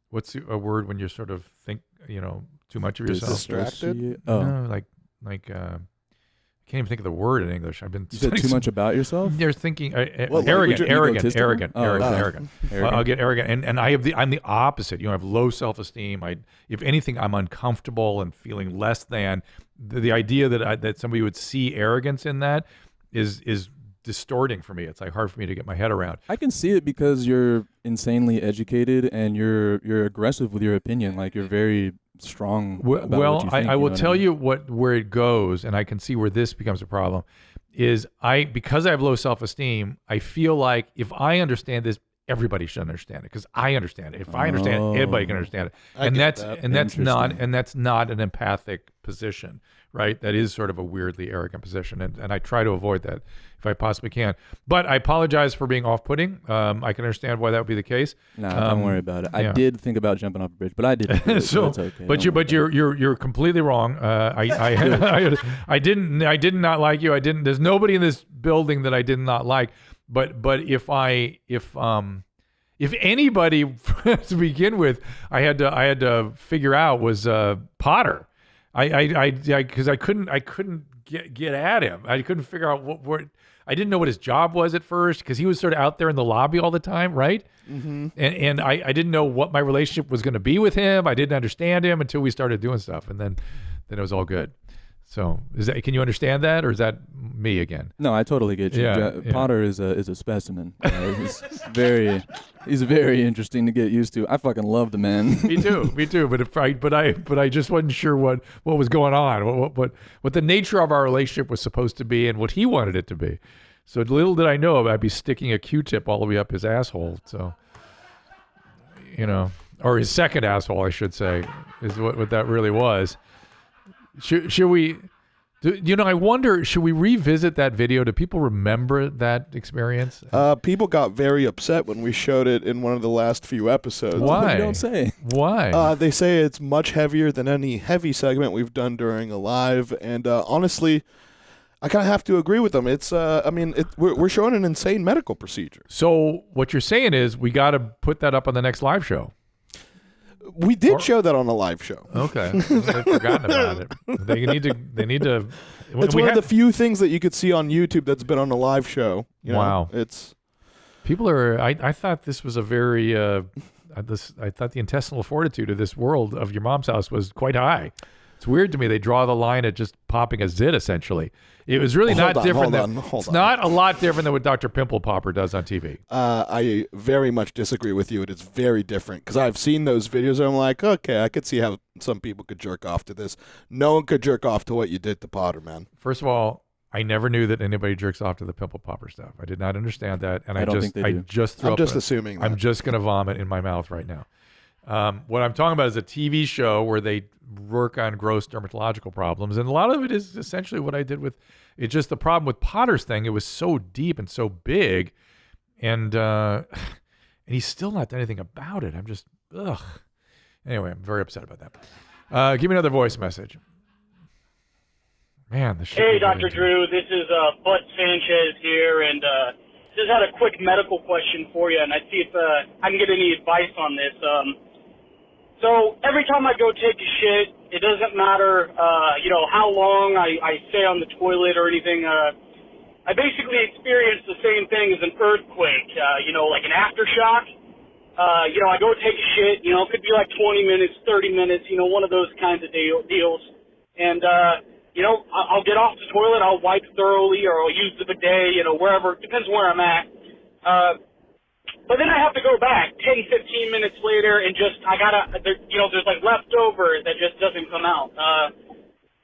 what's a word when you sort of think, too much of yourself? Distracted? No, like I can't even think of the word in English. I've been you said too much about yourself. They're thinking arrogant. Arrogant. I'll get arrogant, and I'm the opposite. I have low self-esteem. If anything, I'm uncomfortable and feeling less than. The idea that somebody would see arrogance in that is distorting for me. It's like hard for me to get my head around. I can see it because you're insanely educated and you're aggressive with your opinion. Like you're very strong about what you think, I will tell you where it goes, and I can see where this becomes a problem, is because I have low self-esteem, I feel like if I understand this, everybody should understand it because I understand it. If I understand it, everybody can understand it. That's not an empathic position, right? That is sort of a weirdly arrogant position, and I try to avoid that if I possibly can. But I apologize for being off-putting. I can understand why that would be the case. No, don't worry about it. I did think about jumping off a bridge, but I didn't. So it's okay. But you're completely wrong. I did not like you. There's nobody in this building that I did not like. But if anybody to begin with, I had to figure out was Potter. Because I couldn't get at him. I couldn't figure out what I didn't know what his job was at first because he was sort of out there in the lobby all the time, right? Mm-hmm. And I didn't know what my relationship was going to be with him. I didn't understand him until we started doing stuff, and then it was all good. So can you understand that, or is that me again? No, I totally get you. Yeah. Potter is a specimen. He's very interesting to get used to. I fucking love the man. Me too. But I just wasn't sure what was going on, what the nature of our relationship was supposed to be, and what he wanted it to be. So little did I know I'd be sticking a Q-tip all the way up his asshole. So, or his second asshole, I should say, is what that really was. Should we? I wonder. Should we revisit that video? Do people remember that experience? People got very upset when we showed it in one of the last few episodes. Why? You don't say. Why? They say it's much heavier than any heavy segment we've done during a live, and honestly, I kind of have to agree with them. It's, we're showing an insane medical procedure. So what you're saying is we got to put that up on the next live show. We did show that on a live show. Okay, I've forgotten about it. They need to. It's one of the few things that you could see on YouTube that's been on a live show. Wow, it's people are. I thought this was a very. I thought the intestinal fortitude of this world of your mom's house was quite high. It's weird to me. They draw the line at just popping a zit. Essentially, it was really not different. It's not a lot different than what Dr. Pimple Popper does on TV. I very much disagree with you. It is very different because I've seen those videos and I'm like, okay, I could see how some people could jerk off to this. No one could jerk off to what you did to Potter, man. First of all, I never knew that anybody jerks off to the pimple popper stuff. I did not understand that, and I don't think they do. just threw I'm up just assuming that. I'm just going to vomit in my mouth right now. What I'm talking about is a TV show where they work on gross dermatological problems, and a lot of it is essentially what I did with it. Just the problem with Potter's thing; it was so deep and so big, and he's still not done anything about it. I'm just ugh. Anyway, I'm very upset about that. Give me another voice message. Man, the shit. Hey, Dr. Drew, this is Bud Sanchez here, and just had a quick medical question for you, and I see if I can get any advice on this. So every time I go take a shit, it doesn't matter, how long I stay on the toilet or anything. I basically experience the same thing as an earthquake, like an aftershock. I go take a shit, it could be like 20 minutes, 30 minutes, one of those kinds of deals. And, I'll get off the toilet, I'll wipe thoroughly, or I'll use the bidet, wherever, depends where I'm at. But then I have to go back 10, 15 minutes later and there's like leftover that just doesn't come out. I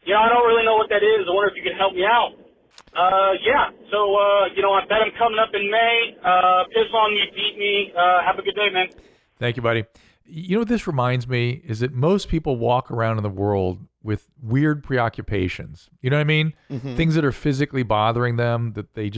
don't really know what that is. I wonder if you could help me out. I bet I'm coming up in May. Piss on me, beat me. Have a good day, man. Thank you, buddy. You know what this reminds me is that most people walk around in the world with weird preoccupations. You know what I mean? Mm-hmm. Things that are physically bothering them that they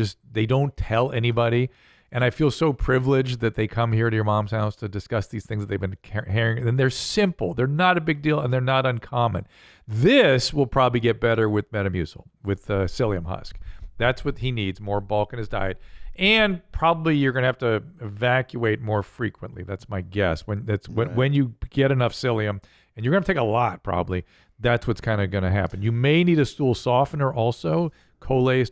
don't tell anybody. And I feel so privileged that they come here to your mom's house to discuss these things that they've been hearing. And they're simple. They're not a big deal, and they're not uncommon. This will probably get better with Metamucil, with psyllium husk. That's what he needs, more bulk in his diet. And probably you're going to have to evacuate more frequently. That's my guess. When you get enough psyllium, and you're going to take a lot probably, that's what's kind of going to happen. You may need a stool softener also, Colace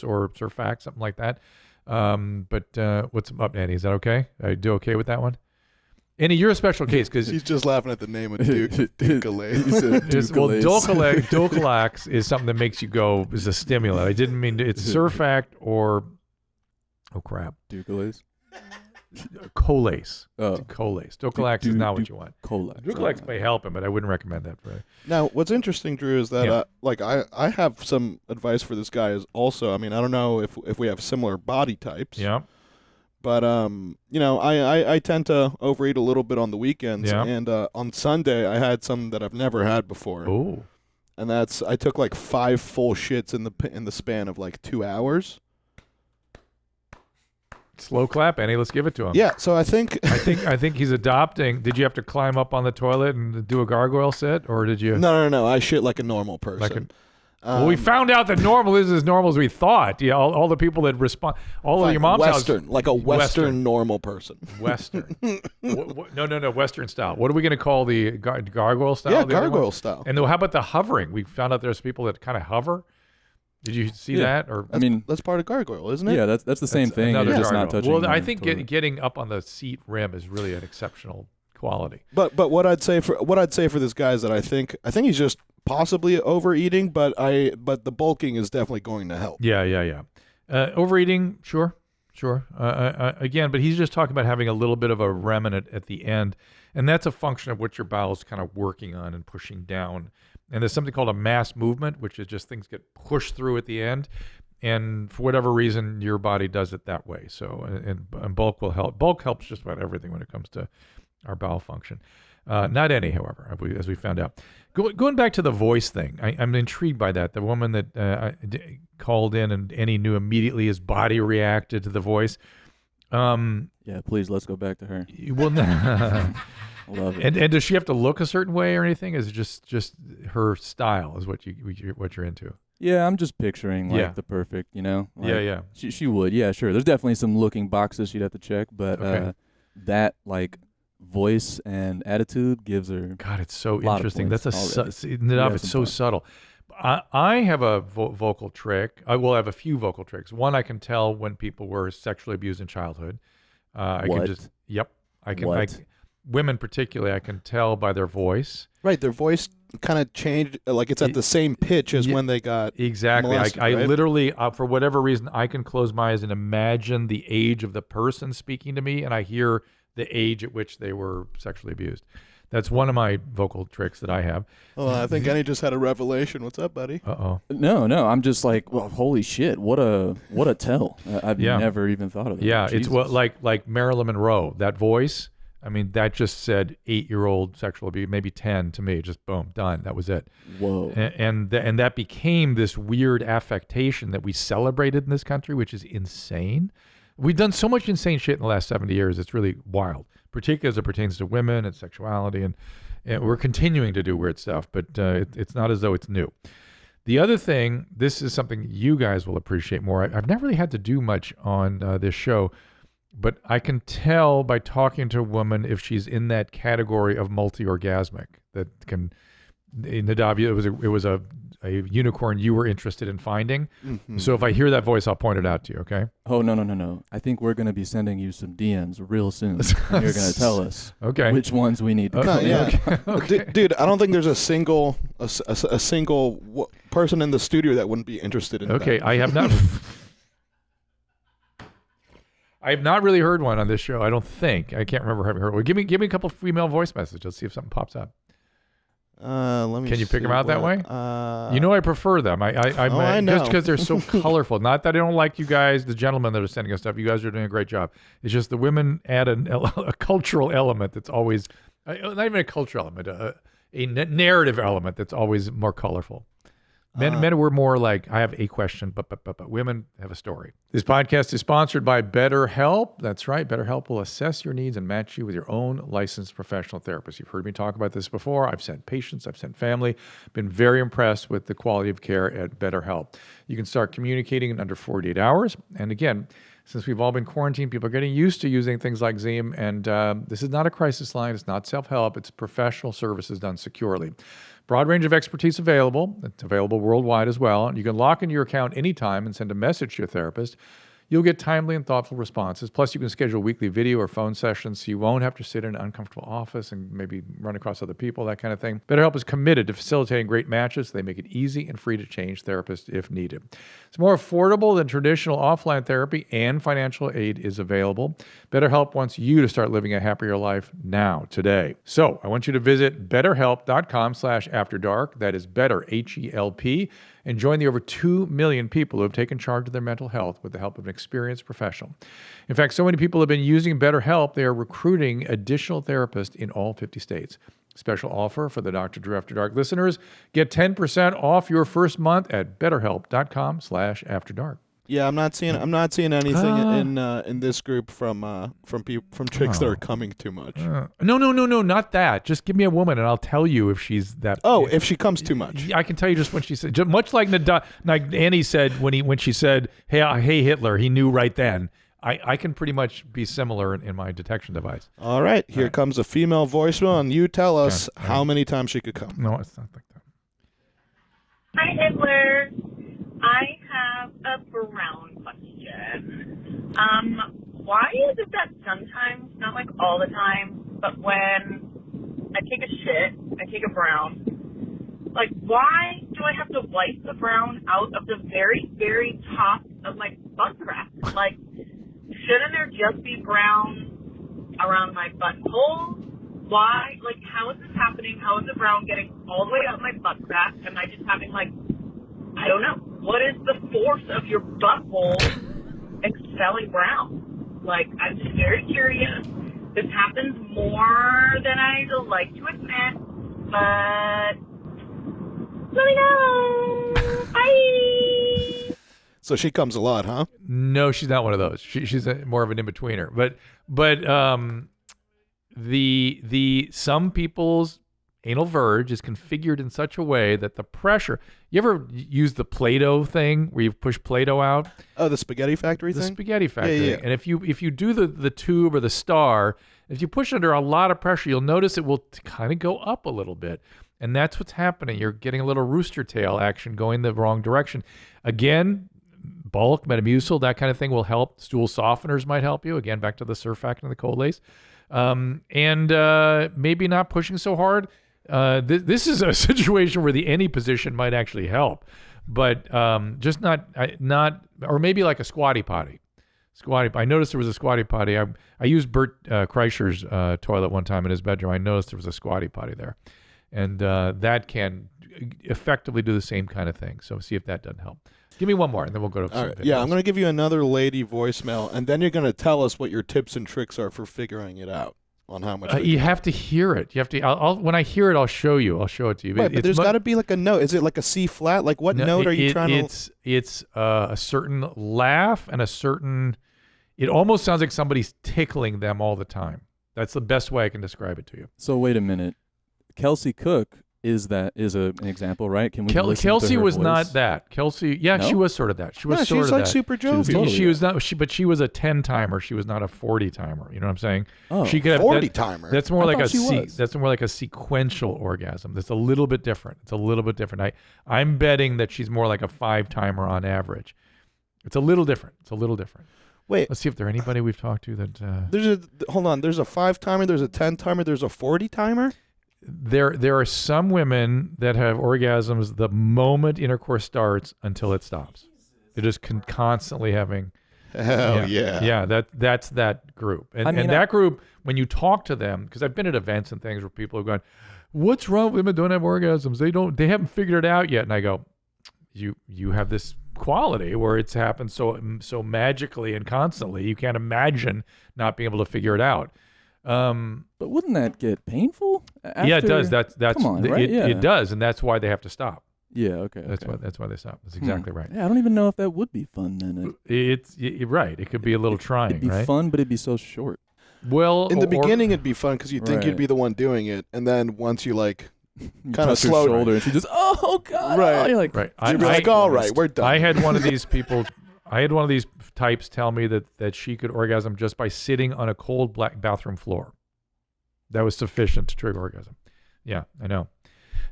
or Surfax, something like that. But what's up, Andy? Is that okay? I do okay with that one? Andy, you're a special case because he's just laughing at the name of Dulcolace. Well, Dulcolax is something that makes you go, is a stimulant. I didn't mean to, it's Surfact or, oh crap. Dulcolace? Colace. Colace. Dulcolax is not what you want. Colace. Dulcolax may help him, but I wouldn't recommend that for you. Now, what's interesting, Drew, is that I have some advice for this guy also. I mean, I don't know if we have similar body types. Yeah. But I tend to overeat a little bit on the weekends, and on Sunday I had something that I've never had before. Oh. And that's I took like 5 full shits in the span of like 2 hours. Slow clap, Annie. Let's give it to him. Yeah. So I think he's adopting. Did you have to climb up on the toilet and do a gargoyle sit, or did you? No. I shit like a normal person. Well, we found out that normal is as normal as we thought. Yeah, all the people that respond, of your mom's Western, house, like a Western normal person. Western. No, Western style. What are we going to call the gargoyle style? Yeah, gargoyle style. And how about the hovering? We found out there's people that kind of hover. Did you see that? Or that's part of gargoyle, isn't it? Yeah, that's the same thing. You're just not touching. Well, I think getting up on the seat rim is really an exceptional quality. But what I'd say for this guy is that I think he's just possibly overeating, but the bulking is definitely going to help. Yeah. Overeating, sure. Again, but he's just talking about having a little bit of a remnant at the end, and that's a function of what your bowel's kind of working on and pushing down. And there's something called a mass movement, which is just things get pushed through at the end, and for whatever reason, your body does it that way. So, and bulk will help. Bulk helps just about everything when it comes to our bowel function. Not any, however, as we found out. Going back to the voice thing, I'm intrigued by that. The woman that called in and Annie knew immediately his body reacted to the voice. Yeah, please, let's go back to her. Well, love it. And does she have to look a certain way or anything? Is it just her style is what you're into? Yeah, I'm just picturing the perfect, Yeah. She would, yeah, sure. There's definitely some looking boxes she'd have to check, but that voice and attitude gives her. God, it's so interesting. That's it's so subtle. I have a vocal trick. I will have a few vocal tricks. One, I can tell when people were sexually abused in childhood. I can women particularly, I can tell by their voice. Right, their voice kind of changed, like it's at the same pitch as when they got molested, I literally, for whatever reason, I can close my eyes and imagine the age of the person speaking to me, and I hear the age at which they were sexually abused. That's one of my vocal tricks that I have. Oh, I think Annie just had a revelation. What's up, buddy? Uh-oh. No, I'm just like, well, holy shit, what a tell. I've never even thought of that. Yeah, Jesus. it's what like Marilyn Monroe, that voice. I mean, that just said 8-year-old sexual abuse, maybe 10 to me. Just boom, done. That was it. Whoa. And that became this weird affectation that we celebrated in this country, which is insane. We've done so much insane shit in the last 70 years. It's really wild, particularly as it pertains to women and sexuality. And we're continuing to do weird stuff, but it's not as though it's new. The other thing, this is something you guys will appreciate more. I've never really had to do much on this show, but I can tell by talking to a woman if she's in that category of multi-orgasmic. That can, Nadav, it was a unicorn you were interested in finding. Mm-hmm. So if I hear that voice, I'll point it out to you, okay? Oh, no. I think we're going to be sending you some DMs real soon. And you're going to tell us which ones we need to cover. Yeah. Okay. Dude, I don't think there's a single person in the studio that wouldn't be interested in that. Okay, I have not... I have not really heard one on this show. I don't think. I can't remember having heard one. Give me a couple female voice messages. Let's see if something pops up. Let me. Can you pick them out that way? You know, I prefer them. I know. Just because they're so colorful. Not that I don't like you guys, the gentlemen that are sending us stuff. You guys are doing a great job. It's just the women add a cultural element that's always, not even a cultural element, a narrative element that's always more colorful. Men were more like, I have a question, but women have a story. This podcast is sponsored by BetterHelp. That's right. BetterHelp will assess your needs and match you with your own licensed professional therapist. You've heard me talk about this before. I've sent patients, I've sent family. Been very impressed with the quality of care at BetterHelp. You can start communicating in under 48 hours. And again, since we've all been quarantined, people are getting used to using things like Zoom. And this is not a crisis line. It's not self-help. It's professional services done securely. Broad range of expertise available. It's available worldwide as well. And you can lock into your account anytime and send a message to your therapist. You'll get timely and thoughtful responses. Plus, you can schedule weekly video or phone sessions so you won't have to sit in an uncomfortable office and maybe run across other people, that kind of thing. BetterHelp is committed to facilitating great matches. They make it easy and free to change therapists if needed. It's more affordable than traditional offline therapy, and financial aid is available. BetterHelp wants you to start living a happier life now, today. So I want you to visit betterhelp.com/afterdark. That is better, H-E-L-P. And join the over 2 million people who have taken charge of their mental health with the help of an experienced professional. In fact, so many people have been using BetterHelp, they are recruiting additional therapists in all 50 states. Special offer for the Dr. Drew After Dark listeners. Get 10% off your first month at betterhelp.com/afterdark. Yeah, I'm not seeing anything in this group from chicks that are coming too much. No, not that. Just give me a woman and I'll tell you if she's that. Oh, if she comes too much. I can tell you just when she said, much like Annie said when she said, hey Hitler, he knew right then. I can pretty much be similar in my detection device. All right, here comes a female voicemail, and you tell us how many times she could come. No, it's not like that. Hi, Hitler. I have a brown question. Why is it that sometimes, not like all the time, but when I take a shit, I take a brown, like why do I have to wipe the brown out of the very, very top of my butt crack? Like, shouldn't there just be brown around my butthole? Why? Like, how is this happening? How is the brown getting all the way up my butt crack? Am I just having, like, I don't know. What is the force of your butthole expelling brown? Like, I'm just very curious. This happens more than I'd like to admit, but let me know. Bye. So she comes a lot, huh? No, she's not one of those. She's more of an in-betweener. But the some people's anal verge is configured in such a way that the pressure. You ever use the Play-Doh thing where you push Play-Doh out? Oh, the spaghetti factory thing? The spaghetti factory. Yeah. And if you do the tube or the star, if you push under a lot of pressure, you'll notice it will kind of go up a little bit. And that's what's happening. You're getting a little rooster tail action going the wrong direction. Again, bulk, Metamucil, that kind of thing will help. Stool softeners might help you. Again, back to the surfactant and the Colace. And maybe not pushing so hard. This is a situation where the any position might actually help, but just not, or maybe like a squatty potty. Squatty. I noticed there was a squatty potty. I used Bert Kreischer's toilet one time in his bedroom. I noticed there was a squatty potty there, and that can effectively do the same kind of thing. So see if that doesn't help. Give me one more, and then we'll go to some videos. Yeah, I'm going to give you another lady voicemail, and then you're going to tell us what your tips and tricks are for figuring it out on how much. You have to hear it. You have to. When I hear it, I'll show you. I'll show it to you. Right, but there's got to be like a note. Is it like a C flat? Like what note are you trying to? It's a certain laugh and a certain. It almost sounds like somebody's tickling them all the time. That's the best way I can describe it to you. So wait a minute, Kelsey Cook. Is an example, right? Can we listen Kelsey to her was voice? not that. Kelsey, yeah, No? she was sort of that. She was sort she's of like that. super jovial. She was not. But she was a 10-timer. She was not a 40-timer. You know what I'm saying? Oh, she could have 40-timer. That's more I like thought she was. That's more like a sequential orgasm. That's a little bit different. It's a little bit different. I'm betting that she's more like a 5-timer on average. It's a little different. Wait, Let's see if there's anybody we've talked to that. hold on. There's a 5-timer. There's a 10-timer. There's a 40-timer. There are some women that have orgasms the moment intercourse starts until it stops. They're just constantly having. Hell yeah. Yeah, that's that group. And that group, when you talk to them, because I've been at events and things where people have gone, "What's wrong with women don't have orgasms? They haven't figured it out yet." And I go, "You have this quality where it's happened so magically and constantly. You can't imagine not being able to figure it out." But wouldn't that get painful? Yeah, it does. That's come on, right? It does, and that's why they have to stop. Yeah, okay. That's why they stop. That's exactly right. Yeah, I don't even know if that would be fun then. You're right. It could be a little trying. It'd be right? fun, but it'd be so short. Well, In the beginning, it'd be fun because you'd think you'd be the one doing it, and then once you like kind of slow shoulder, and she just, oh god, right, you're like, right. You'd be like, all right, we're done. I had one of these people. I had one of these types tell me that she could orgasm just by sitting on a cold black bathroom floor. That was sufficient to trigger orgasm. Yeah, I know.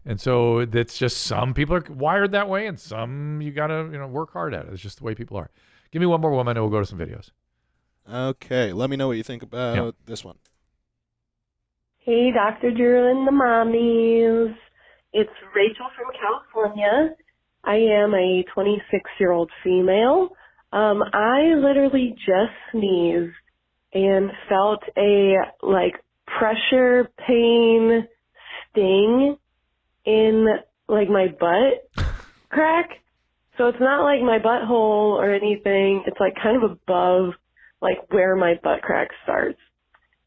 And so that's just some people are wired that way, and some you gotta work hard at it. It's just the way people are. Give me one more woman, and we'll go to some videos. Okay, let me know what you think about this one. Hey, Dr. Drew and the mommies. It's Rachel from California. I am a 26-year-old female. I literally just sneezed and felt a pressure pain sting in my butt crack. So it's not like my butthole or anything. It's kind of above where my butt crack starts.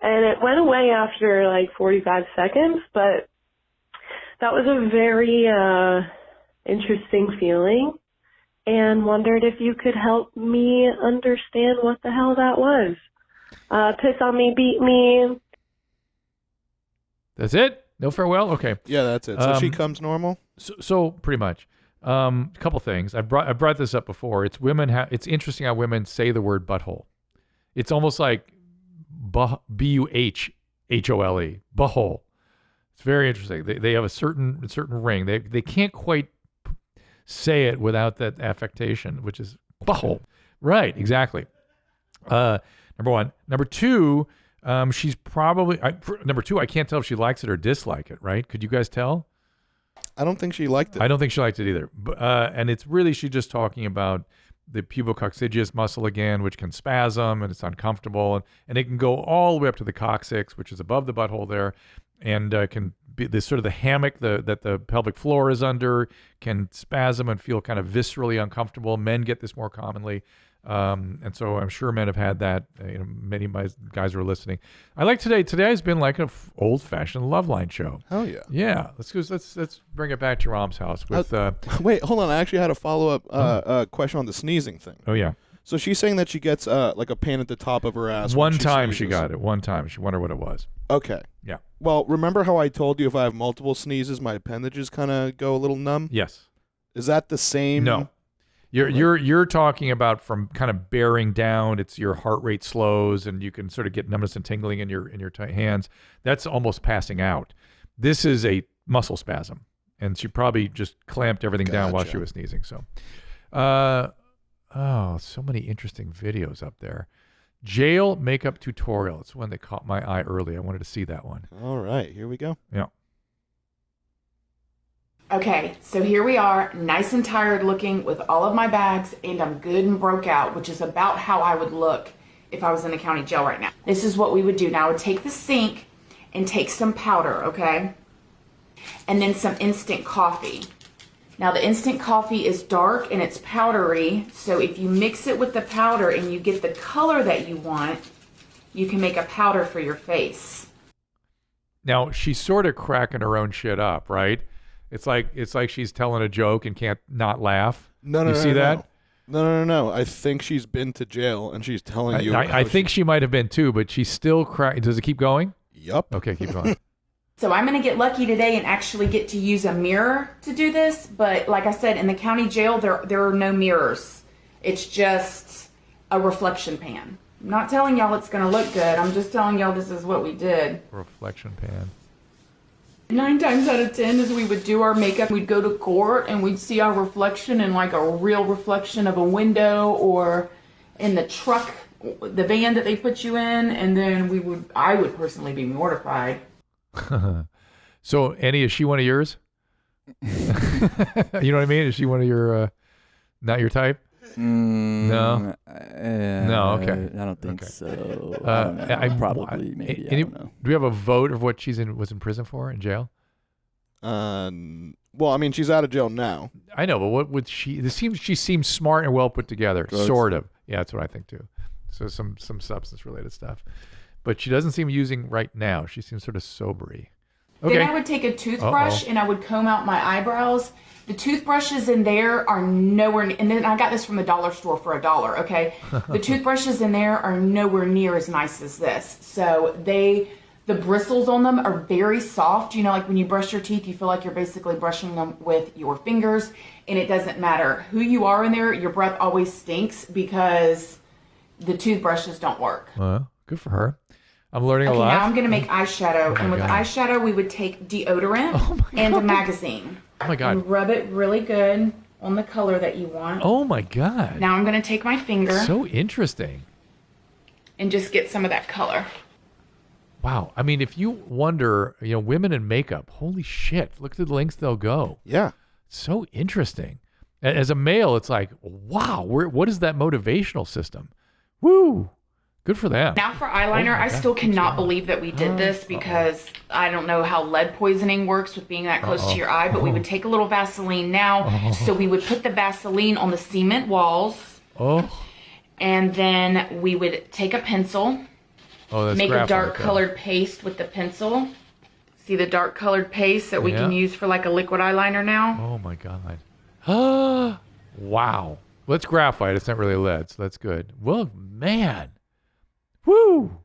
And it went away after 45 seconds, but that was a very interesting feeling, and wondered if you could help me understand what the hell that was. Piss on me, beat me. That's it? No farewell? Okay. Yeah, that's it. So she comes normal? So pretty much. A couple things. I brought this up before. It's it's interesting how women say the word butthole. It's almost like B-U-H-H-O-L-E, butthole. It's very interesting. They have a certain ring. They can't quite say it without that affectation, which is butthole. Right, exactly. Number one. Number two, she's probably number two. I can't tell if she likes it or dislike it. Right? Could you guys tell? I don't think she liked it. I don't think she liked it either. And it's really she's just talking about the pubococcygeus muscle again, which can spasm and it's uncomfortable, and it can go all the way up to the coccyx, which is above the butthole there, and can be this sort of the hammock that the pelvic floor is under can spasm and feel kind of viscerally uncomfortable. Men get this more commonly. And so I'm sure men have had that. Many of my guys who are listening. I like today. Today has been like an old-fashioned Loveline show. Hell yeah. Yeah. Let's bring it back to your mom's house with. Wait, hold on. I actually had a follow-up question on the sneezing thing. Oh yeah. So she's saying that she gets a pain at the top of her ass. One time she got it. One time she wondered what it was. Okay. Yeah. Well, remember how I told you if I have multiple sneezes, my appendages kind of go a little numb? Yes. Is that the same? No. You're talking about from kind of bearing down. It's your heart rate slows, and you can sort of get numbness and tingling in your tight hands. That's almost passing out. This is a muscle spasm, and she probably just clamped everything down while she was sneezing. So, so many interesting videos up there. Jail makeup tutorial. It's one that caught my eye early. I wanted to see that one. All right, here we go. Yeah. Okay, so here we are, nice and tired looking with all of my bags, and I'm good and broke out, which is about how I would look if I was in the county jail right now. This is what we would do. Now I would take the sink and take some powder, okay? And then some instant coffee. Now the instant coffee is dark and it's powdery, so if you mix it with the powder and you get the color that you want, you can make a powder for your face. Now she's sort of cracking her own shit up, right? It's like she's telling a joke and can't not laugh. No, you see that? No. I think she's been to jail and she's telling you. I think she might have been too, but she's still cracking. Does it keep going? Yup. Okay, keep going. So I'm going to get lucky today and actually get to use a mirror to do this. But like I said, in the county jail, there are no mirrors. It's just a reflection pan. I'm not telling y'all it's going to look good. I'm just telling y'all this is what we did. Reflection pan. 9 times out of 10 as we would do our makeup, we'd go to court and we'd see our reflection in like a real reflection of a window or in the truck, the van that they put you in. And then I would personally be mortified. So Annie, is she one of yours? You know what I mean? Is she one of your, not your type? No. No. Okay. I don't think so. I don't know. Probably, maybe. I don't know. Do we have a vote of what was in prison for, in jail? Well, I mean, she's out of jail now. I know, but what would she? She seems smart and well put together. Drugs. Sort of. Yeah, that's what I think too. So some substance related stuff, but she doesn't seem using right now. She seems sort of sobery. Okay. Then I would take a toothbrush and I would comb out my eyebrows. The toothbrushes in there are nowhere, and then I got this from the dollar store for $1, okay? The toothbrushes in there are nowhere near as nice as this. So the bristles on them are very soft. You know, like when you brush your teeth, you feel like you're basically brushing them with your fingers, and it doesn't matter who you are in there, your breath always stinks because the toothbrushes don't work. Good for her. I'm learning a lot. Now I'm going to make eyeshadow, and with eyeshadow, we would take deodorant and a magazine. Oh my God. And rub it really good on the color that you want. Oh my God. Now I'm going to take my finger. So interesting. And just get some of that color. Wow. I mean, if you wonder, women in makeup, holy shit, look at the lengths they'll go. Yeah. So interesting. As a male, it's like, wow, what is that motivational system? Woo. Good for them. Now for eyeliner, I still cannot believe that we did this because I don't know how lead poisoning works with being that close to your eye, but we would take a little Vaseline now. So we would put the Vaseline on the cement walls. And then we would take a pencil, make a dark colored paste with the pencil. See the dark colored paste that we can use for like a liquid eyeliner now? Oh my God. Wow. Well, it's graphite. It's not really lead, so that's good. Well, man. Woo!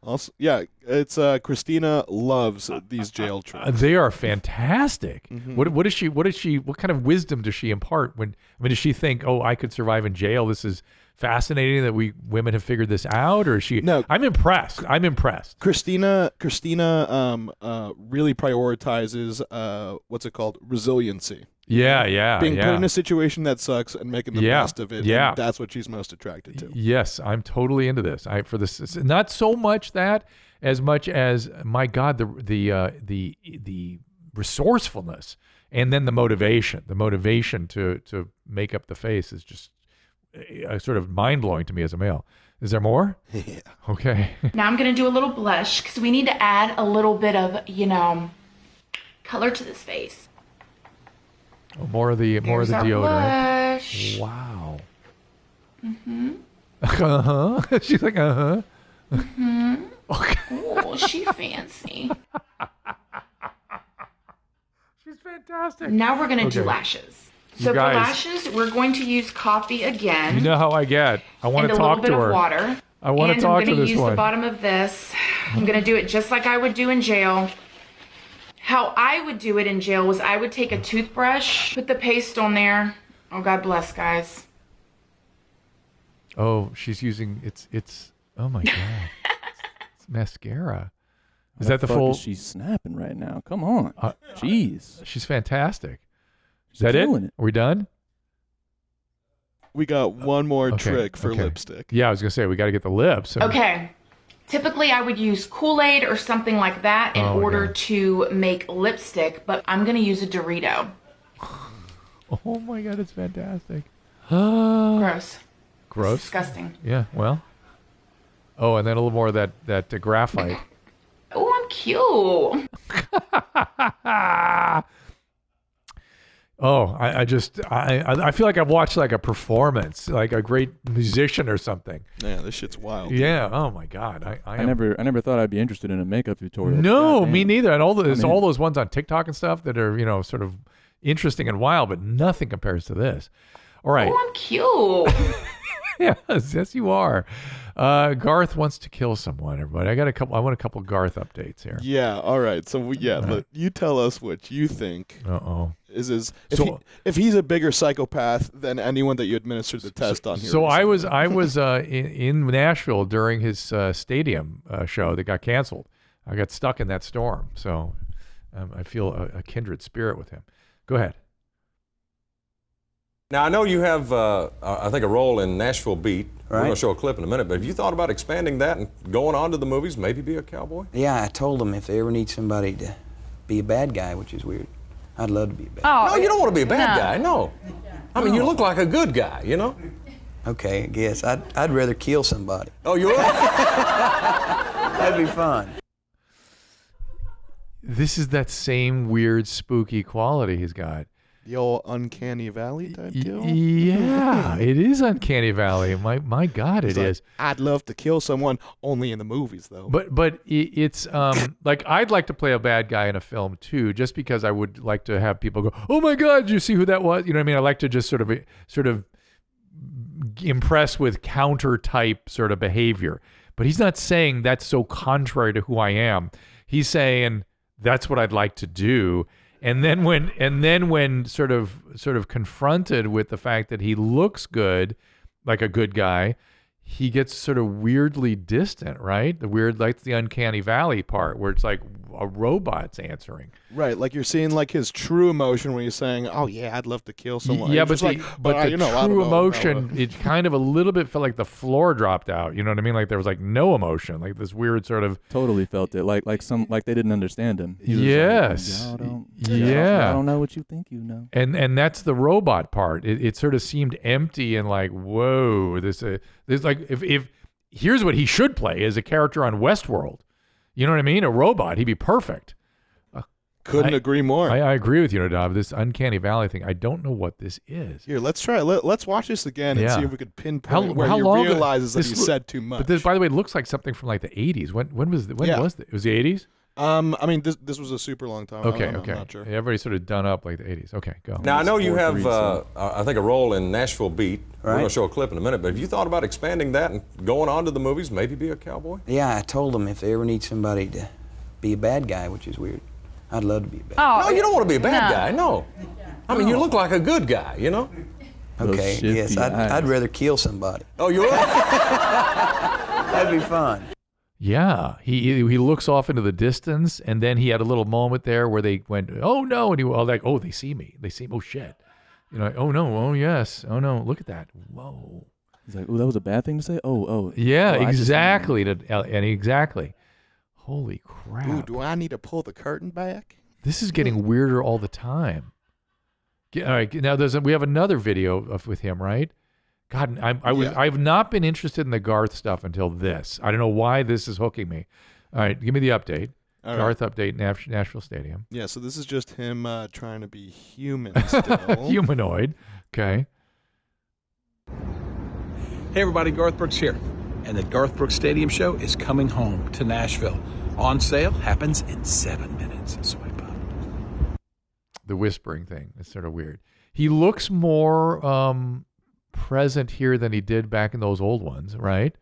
Also, yeah, it's Christina loves these jail tricks. They are fantastic. Mm-hmm. What kind of wisdom does she impart does she think, oh, I could survive in jail? This is fascinating that we women have figured this out, or is she? No, I'm impressed. Christina really prioritizes what's it called? Resiliency. Yeah. Being put in a situation that sucks and making the best of it. Yeah. And that's what she's most attracted to. Yes, I'm totally into this. For this, not so much that as much as, my God, the resourcefulness and then the motivation. The motivation to make up the face is just sort of mind blowing to me as a male. Is there more? Yeah. Okay. Now I'm going to do a little blush because we need to add a little bit of, color to this face. Oh, more of the deodorant. Blush. Wow. Mm-hmm. She's like, Mm-hmm. Okay. Oh, she's fancy. She's fantastic. Now we're going to do lashes. So guys, for lashes, we're going to use coffee again. You know how I get. I want to talk to her. And a little bit of water. I want to talk to this one. I'm going to use the bottom of this. I'm going to do it just like I would do in jail. How I would do it in jail was I would take a toothbrush, put the paste on there. Oh, God bless, guys. Oh, she's using it's oh my God. It's mascara. Is that the full? She's snapping right now. Come on. Jeez. She's fantastic. Is that it? Are we done? We got one more trick for lipstick. Yeah, I was gonna say we got to get the lips. Okay. Typically, I would use Kool-Aid or something like that in order to make lipstick, but I'm going to use a Dorito. Oh my God, it's fantastic. Gross. Gross. It's disgusting. Yeah. Well. Oh, and then a little more of that graphite. Oh, I'm cute. Oh, I feel like I've watched like a performance, like a great musician or something. Yeah, this shit's wild. Yeah. Oh my God. I never thought I'd be interested in a makeup tutorial. No, me neither. And all those ones on TikTok and stuff that are, sort of interesting and wild, but nothing compares to this. All right. Oh, I'm cute. Yes, you are. Garth wants to kill someone, everybody. I want a couple Garth updates here. Yeah, all right. So you tell us what you think. If he's a bigger psychopath than anyone that you administered the test on here. So recently. I was in Nashville during his stadium show that got canceled. I got stuck in that storm, so I feel a kindred spirit with him. Go ahead. Now, I know you have, I think, a role in Nashville Beat. Right. We're going to show a clip in a minute, but have you thought about expanding that and going on to the movies, maybe be a cowboy? Yeah, I told them if they ever need somebody to be a bad guy, which is weird, I'd love to be a bad guy. No, you don't want to be a bad guy, no. I mean, you look like a good guy, Okay, I guess. I'd rather kill somebody. Oh, you would? That'd be fun. This is that same weird, spooky quality he's got. The old Uncanny Valley type deal? Yeah, it is Uncanny Valley. My God, it is. I'd love to kill someone, only in the movies, though. But it's like I'd like to play a bad guy in a film, too, just because I would like to have people go, oh, my God, did you see who that was? You know what I mean? I like to just sort of impress with counter-type sort of behavior. But he's not saying that's so contrary to who I am. He's saying that's what I'd like to do. And then when sort of confronted with the fact that he looks good, like a good guy, he gets sort of weirdly distant, right? Like the Uncanny Valley part where it's like a robot's answering. Right, like you're seeing like his true emotion when he's saying, "Oh yeah, I'd love to kill someone." Yeah, but the true emotion, it kind of a little bit felt like the floor dropped out. You know what I mean? Like there was like no emotion, like this weird sort of. Totally felt it, like they didn't understand him. Yes. I don't know what you think you know. And that's the robot part. It sort of seemed empty and like, whoa, this like if here's what he should play as a character on Westworld. You know what I mean? A robot, he'd be perfect. Couldn't agree more. I agree with you, Nadav. This Uncanny Valley thing, I don't know what this is. Here, let's try. Let's watch this again and see if we could pinpoint where he realizes that he said too much. But this, by the way, it looks like something from like the 80s. When was it? It was the 80s? I mean, this was a super long time. Okay. I'm not sure. Everybody's sort of done up like the 80s. Okay, go. Now, I know you have, I think, a role in Nashville Beat. Right. We're going to show a clip in a minute, but have you thought about expanding that and going on to the movies, maybe be a cowboy? Yeah, I told them if they ever need somebody to be a bad guy, which is weird, I'd love to be a bad guy. No, you don't want to be a bad guy, no. I mean, you look like a good guy, Okay, yes, I'd rather kill somebody. Oh, you would? That'd be fun. Yeah, he looks off into the distance, and then he had a little moment there where they went, oh no, and he was like, oh, they see me, oh shit, oh no, oh yes, oh no, look at that, whoa. He's like, oh, that was a bad thing to say. Oh, yeah, exactly, and exactly. Holy crap! Ooh, do I need to pull the curtain back? This is getting weirder all the time. All right, now we have another video with him, right? God, I've not been interested in the Garth stuff until this. I don't know why this is hooking me. All right, give me the update. Garth update, Nashville Stadium. Yeah, so this is just him trying to be human still. Humanoid. Okay. Hey everybody, Garth Brooks here. And the Garth Brooks Stadium show is coming home to Nashville. On sale, happens in 7 minutes. Swipe up. The whispering thing is sort of weird. He looks more present here than he did back in those old ones, right?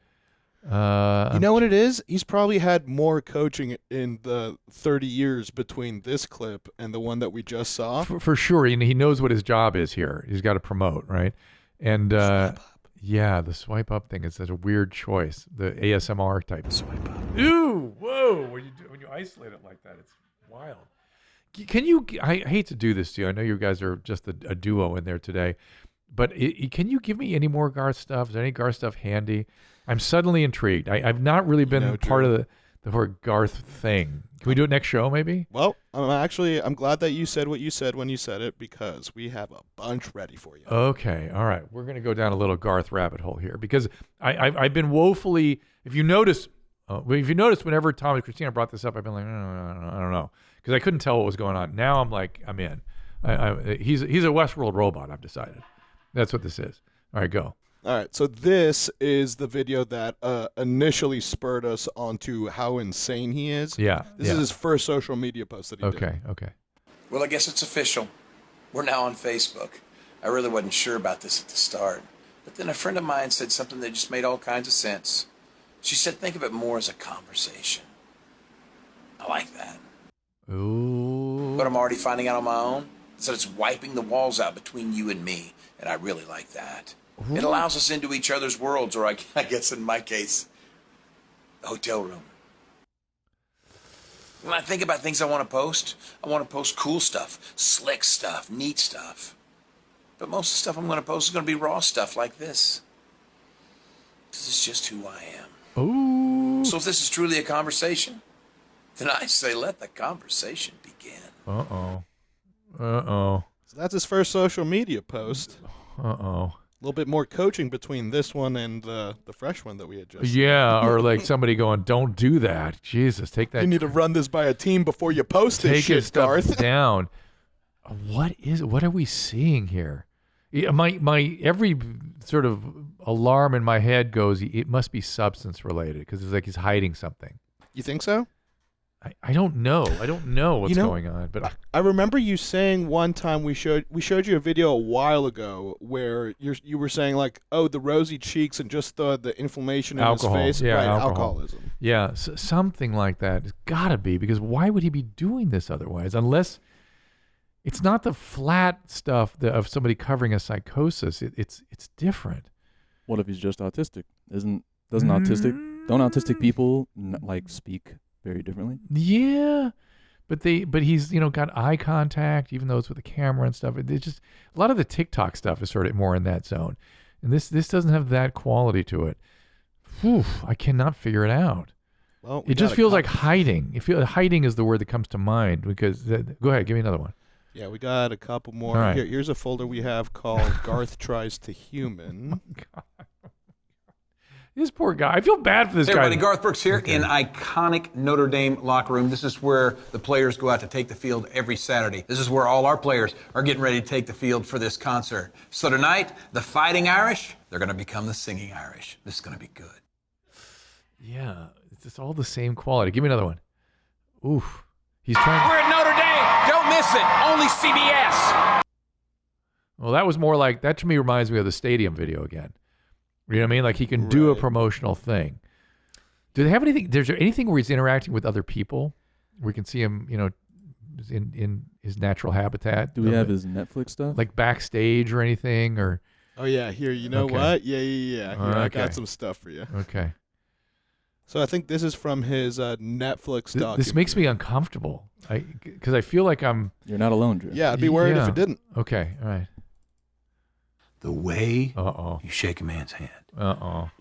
You know what it is? He's probably had more coaching in the 30 years between this clip and the one that we just saw. For sure. He knows what his job is here. He's got to promote, right? And yeah, the swipe up thing is such a weird choice. The ASMR type swipe up. Ew, whoa! When you isolate it like that, it's wild. Can you? I hate to do this to you. I know you guys are just a duo in there today, but can you give me any more Garth stuff? Is there any Garth stuff handy? I'm suddenly intrigued. I've not really been part of for Garth thing. Can we do it next show, maybe? Well, I'm glad that you said what you said when you said it, because we have a bunch ready for you. Okay, all right. We're going to go down a little Garth rabbit hole here, because I've been woefully. If you notice, whenever Tom and Christina brought this up, I've been like, I don't know, because I couldn't tell what was going on. Now I'm like, I'm in. He's a Westworld robot. I've decided. That's what this is. All right, go. All right, so this is the video that initially spurred us onto how insane he is. Yeah. This is his first social media post that he did. Okay. Well, I guess it's official. We're now on Facebook. I really wasn't sure about this at the start. But then a friend of mine said something that just made all kinds of sense. She said, think of it more as a conversation. I like that. Ooh. But I'm already finding out on my own. So it's wiping the walls out between you and me. And I really like that. Ooh. It allows us into each other's worlds, or I guess in my case, the hotel room. When I think about things I want to post cool stuff, slick stuff, neat stuff. But most of the stuff I'm going to post is going to be raw stuff like this. This is just who I am. Ooh. So if this is truly a conversation, then I say let the conversation begin. Uh-oh. So that's his first social media post. Uh-oh. A little bit more coaching between this one and the fresh one that we had just Yeah, or like somebody going, don't do that. Jesus, take that. You need to run this by a team before you post this shit, Garth. Down. What are we seeing here? My every sort of alarm in my head goes, it must be substance related, because it's like he's hiding something. You think so? I don't know. I don't know what's going on. But I remember you saying one time we showed you a video a while ago where you were saying like, oh, the rosy cheeks and just the inflammation in his face, yeah, right? alcoholism. Yeah, something like that. It's got to be, because why would he be doing this otherwise? Unless it's not the flat stuff of somebody covering a psychosis. It's different. What if he's just autistic? Don't autistic people like speak very differently? Yeah, but he's got eye contact, even though it's with a camera and stuff. It's just a lot of the TikTok stuff is sort of more in that zone, and this doesn't have that quality to it. Whew, I cannot figure it out. Well, it just feels like hiding. Hiding is the word that comes to mind, because go ahead, give me another one. Yeah, we got a couple more. All right. Here's a folder we have called Garth Tries to Human. Oh, God. This poor guy. I feel bad for this Hey guy. everybody, Garth Brooks here in iconic Notre Dame locker room. This is where the players go out to take the field every Saturday. This is where all our players are getting ready to take the field for this concert. So tonight, the Fighting Irish, they're going to become the Singing Irish. This is going to be good. Yeah, it's just all the same quality. Give me another one. Oof. He's trying. We're at Notre Dame. Don't miss it. Only CBS. Well, that was more like, that to me reminds me of the stadium video again. You know what I mean? Like he can do a promotional thing. Do they have anything? Is there anything where he's interacting with other people? We can see him, in his natural habitat. Do we have his Netflix stuff? Like backstage or anything? Or Oh yeah, here. You know what? Yeah. Here, I got some stuff for you. Okay. So I think this is from his Netflix documentary. This makes me uncomfortable. Because I feel like I'm. You're not alone, Drew. Yeah, I'd be worried if it didn't. Okay. All right. The way you shake a man's hand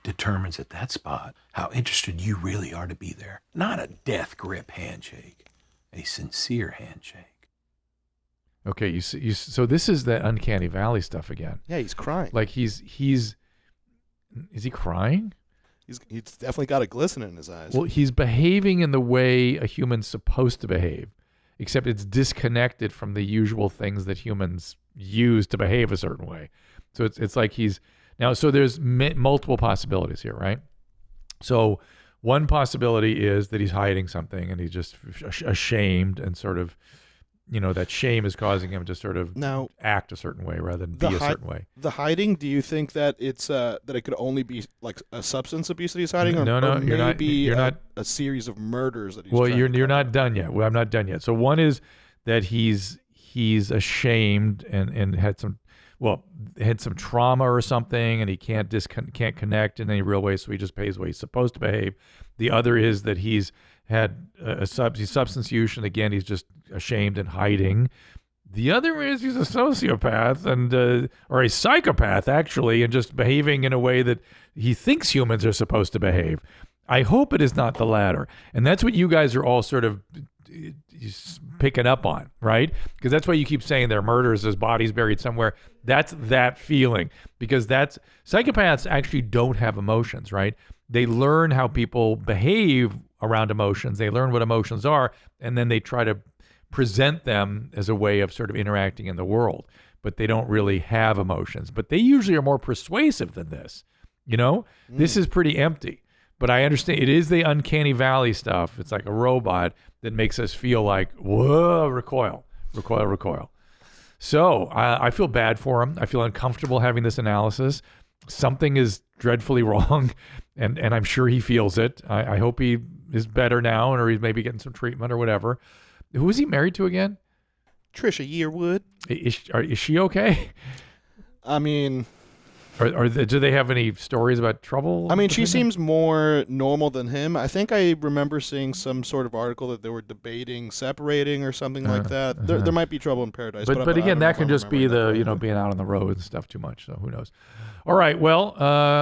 determines at that spot how interested you really are to be there. Not a death grip handshake, a sincere handshake. Okay, you see, so this is that uncanny valley stuff again. Yeah, he's crying. Like is he crying? He's definitely got a glisten in his eyes. Well, he's behaving in the way a human's supposed to behave, except it's disconnected from the usual things that humans use to behave a certain way. So it's like he's now. So there's multiple possibilities here, right? So one possibility is that he's hiding something and he's just ashamed, and sort of, that shame is causing him to sort of act a certain way rather than be a certain way. The hiding. Do you think that it's that it could only be like a substance abuse that he's hiding, or maybe you're not a series of murders that he's? Well, you're not done yet. Well, I'm not done yet. So one is that he's ashamed and had some trauma or something, and he can't connect in any real way, so he just behaves the way he's supposed to behave. The other is that he's had substance use, and again, he's just ashamed and hiding. The other is he's a sociopath or a psychopath, actually, and just behaving in a way that he thinks humans are supposed to behave. I hope it is not the latter. And that's what you guys are all sort of picking up on, right? Because that's why you keep saying they're murderers, there's bodies buried somewhere. That's that feeling. Because psychopaths actually don't have emotions, right? They learn how people behave around emotions. They learn what emotions are, and then they try to present them as a way of sort of interacting in the world. But they don't really have emotions. But they usually are more persuasive than this. This is pretty empty. But I understand it is the uncanny valley stuff. It's like a robot that makes us feel like, whoa, recoil. So I feel bad for him. I feel uncomfortable having this analysis. Something is dreadfully wrong, and I'm sure he feels it. I hope he is better now, or he's maybe getting some treatment or whatever. Who is he married to again? Trisha Yearwood. Is she okay? I mean... do they have any stories about trouble? I mean, she seems more normal than him. I think I remember seeing some sort of article that they were debating separating or something like that. There might be trouble in paradise. But again, that can just be being out on the road and stuff too much. So who knows? All right. Well,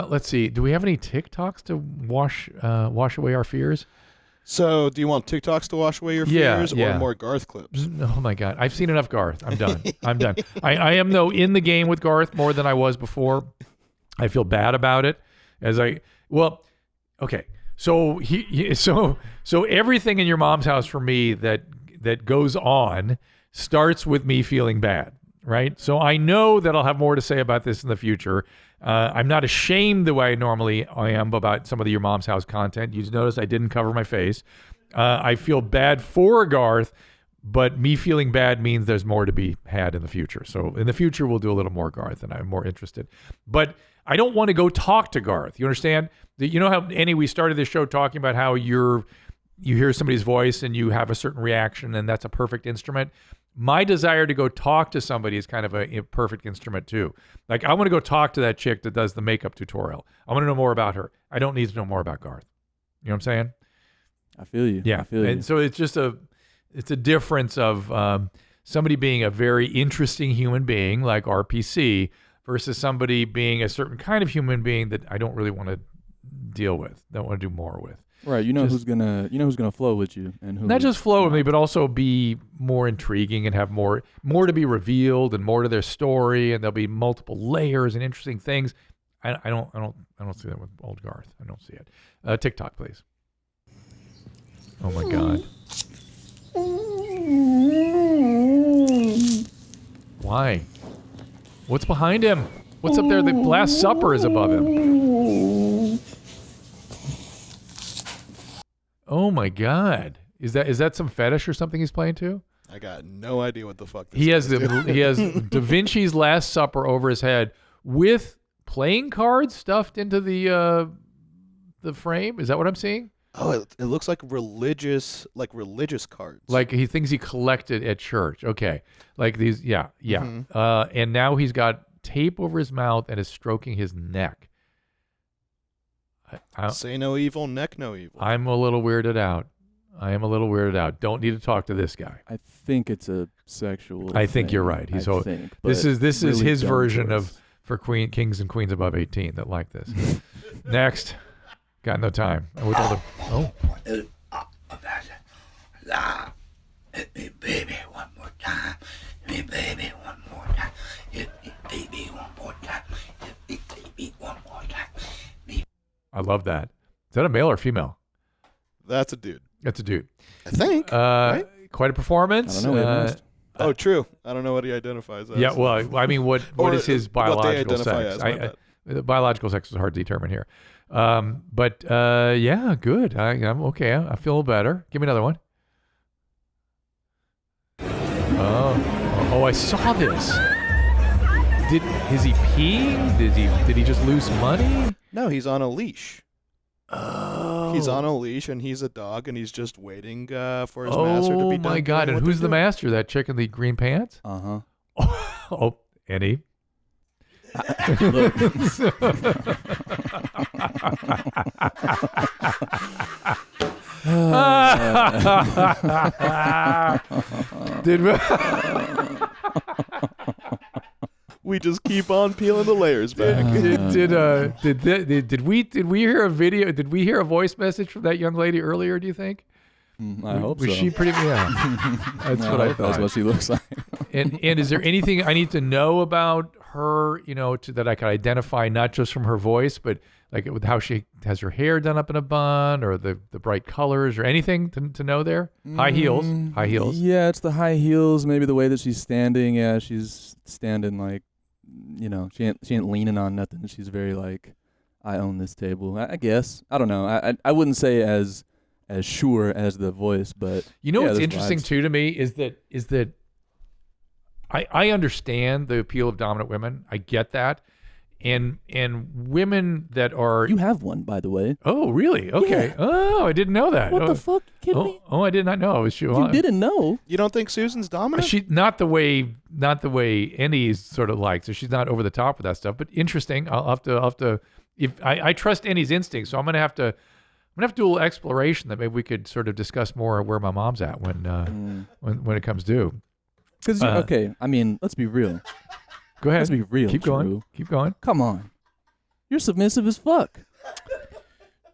let's see. Do we have any TikToks to wash away our fears? So, do you want TikToks to wash away your fears or more Garth clips? Oh my God, I've seen enough Garth. I'm done. I am though in the game with Garth more than I was before. I feel bad about it. Okay. So so everything in your mom's house for me that goes on starts with me feeling bad, right? So I know that I'll have more to say about this in the future. I'm not ashamed the way I normally am about some of your mom's house content. You notice I didn't cover my face. I feel bad for Garth, but me feeling bad means there's more to be had in the future. So in the future, we'll do a little more Garth, and I'm more interested. But I don't want to go talk to Garth. You understand? You know how, Annie, we started this show talking about how you hear somebody's voice and you have a certain reaction, and that's a perfect instrument. My desire to go talk to somebody is kind of a perfect instrument too. Like, I want to go talk to that chick that does the makeup tutorial. I want to know more about her. I don't need to know more about Garth. You know what I'm saying? I feel you. Yeah. And so it's just it's a difference of somebody being a very interesting human being like RPC versus somebody being a certain kind of human being that I don't really want to deal with, don't want to do more with. Right, who's gonna flow with you, and who not just flow with me, but also be more intriguing and have more to be revealed and more to their story, and there'll be multiple layers and interesting things. I don't see that with old Garth. I don't see it. TikTok, please. Oh my God. Why? What's behind him? What's up there? The Last Supper is above him. Oh my God! Is that some fetish or something he's playing to? I got no idea what the fuck this he has. is. He has Da Vinci's Last Supper over his head with playing cards stuffed into the frame. Is that what I'm seeing? Oh, it looks like religious cards. Like he thinks he collected at church. Okay, like these. Yeah. Mm-hmm. And now he's got tape over his mouth and is stroking his neck. Say no evil, neck no evil. I'm a little weirded out. Don't need to talk to this guy. I think it's a sexual. I think you're right. This is really his version for kings and queens above 18 that like this. Next, got no time. With all the Hit me, baby, one more time. Hit me, baby, one more time. Hit me, baby, one more time. Hit me, baby, one more time. I love that. Is that a male or female? That's a dude. That's a dude. I think. Right? Quite a performance. I don't know. True. I don't know what he identifies as. Yeah, well, I mean, what is his biological sex? The biological sex is hard to determine here. But yeah, good. I'm okay. I feel better. Give me another one. Oh, I saw this. Is he peeing? Did he just lose money? No, he's on a leash. Oh. He's on a leash, and he's a dog, and he's just waiting for his master to be done. Oh, my God. And who's the master? That chick in the green pants? Uh-huh. Oh, Annie. We just keep on peeling the layers back. Did we hear a video? Did we hear a voice message from that young lady earlier? Do you think? I hope so. Was she pretty? Yeah, that's what I thought. That's what she looks like. and is there anything I need to know about her? That I can identify not just from her voice, but like with how she has her hair done up in a bun, or the bright colors, or anything to know there? High heels. Yeah, it's the high heels. Maybe the way that she's standing. Yeah, she's standing like, she ain't leaning on nothing. She's very like, I own this table. I guess. I don't know. I wouldn't say as sure as the voice, but what's interesting too to me is that I understand the appeal of dominant women. I get that. And women that are... You have one, by the way. Oh, really? Okay. Yeah. Oh, I didn't know that. What the fuck? Kidding me? Oh, I did not know. You didn't know? You don't think Susan's dominant? She not the way Andy sort of likes her. She's not over the top with that stuff. But interesting. I'll have to. If I trust Andy's instinct, so I'm gonna have to do a little exploration that maybe we could sort of discuss more where my mom's at when it comes due. Because okay, I mean, let's be real. Go ahead. Let's be real. Keep going. Keep going. Come on. You're submissive as fuck.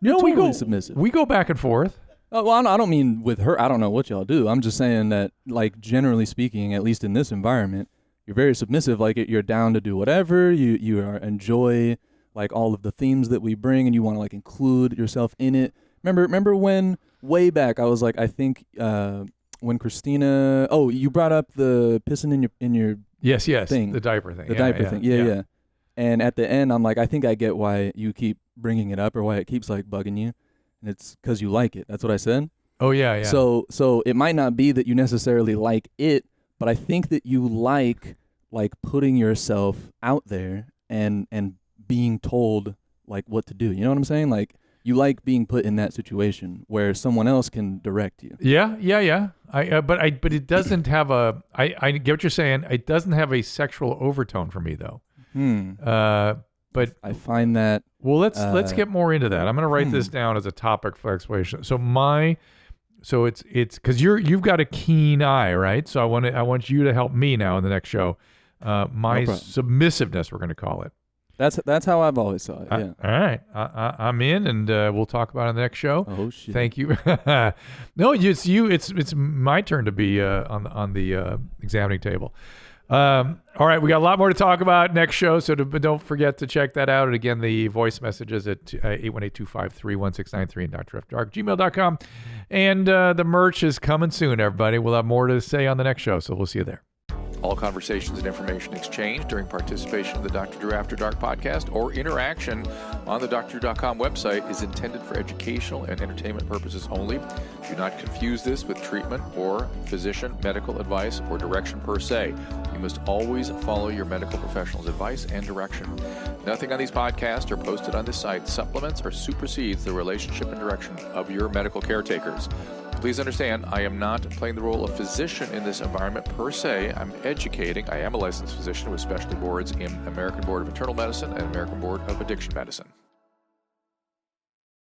You're totally submissive. We go back and forth. Oh, well, I don't mean with her. I don't know what y'all do. I'm just saying that, like, generally speaking, at least in this environment, you're very submissive. Like, you're down to do whatever. You enjoy, like, all of the themes that we bring, and you want to, like, include yourself in it. Remember when, way back, I was like, I think when Christina... Oh, you brought up the pissing in your Yes, thing. The diaper thing. The diaper thing. Yeah. And at the end, I'm like, I think I get why you keep bringing it up, or why it keeps like bugging you, and it's because you like it. That's what I said. Oh yeah. So it might not be that you necessarily like it, but I think that you like putting yourself out there and being told like what to do. You know what I'm saying? Like, you like being put in that situation where someone else can direct you. Yeah. But it doesn't have a. I get what you're saying. It doesn't have a sexual overtone for me though. But I find that. Well, let's get more into that. I'm going to write this down as a topic for exploration. So it's because you've got a keen eye, right? So I want you to help me now in the next show. My submissiveness, we're going to call it. That's how I've always saw it. Yeah. All right, I'm in, and we'll talk about it in the next show. Oh shit! Thank you. No, it's you. It's my turn to be on the examining table. All right, we got a lot more to talk about next show, so don't forget to check that out. And again, the voice messages at 818-253-1693 and drafterdark@gmail.com. And the merch is coming soon, everybody. We'll have more to say on the next show, so we'll see you there. All conversations and information exchanged during participation in the Dr. Drew After Dark podcast or interaction on the drdrew.com website is intended for educational and entertainment purposes only. Do not confuse this with treatment or physician medical advice or direction per se. You must always follow your medical professional's advice and direction. Nothing on these podcasts or posted on this site supplements or supersedes the relationship and direction of your medical caretakers. Please understand, I am not playing the role of physician in this environment per se. I'm educating. I am a licensed physician with specialty boards in American Board of Internal Medicine and American Board of Addiction Medicine.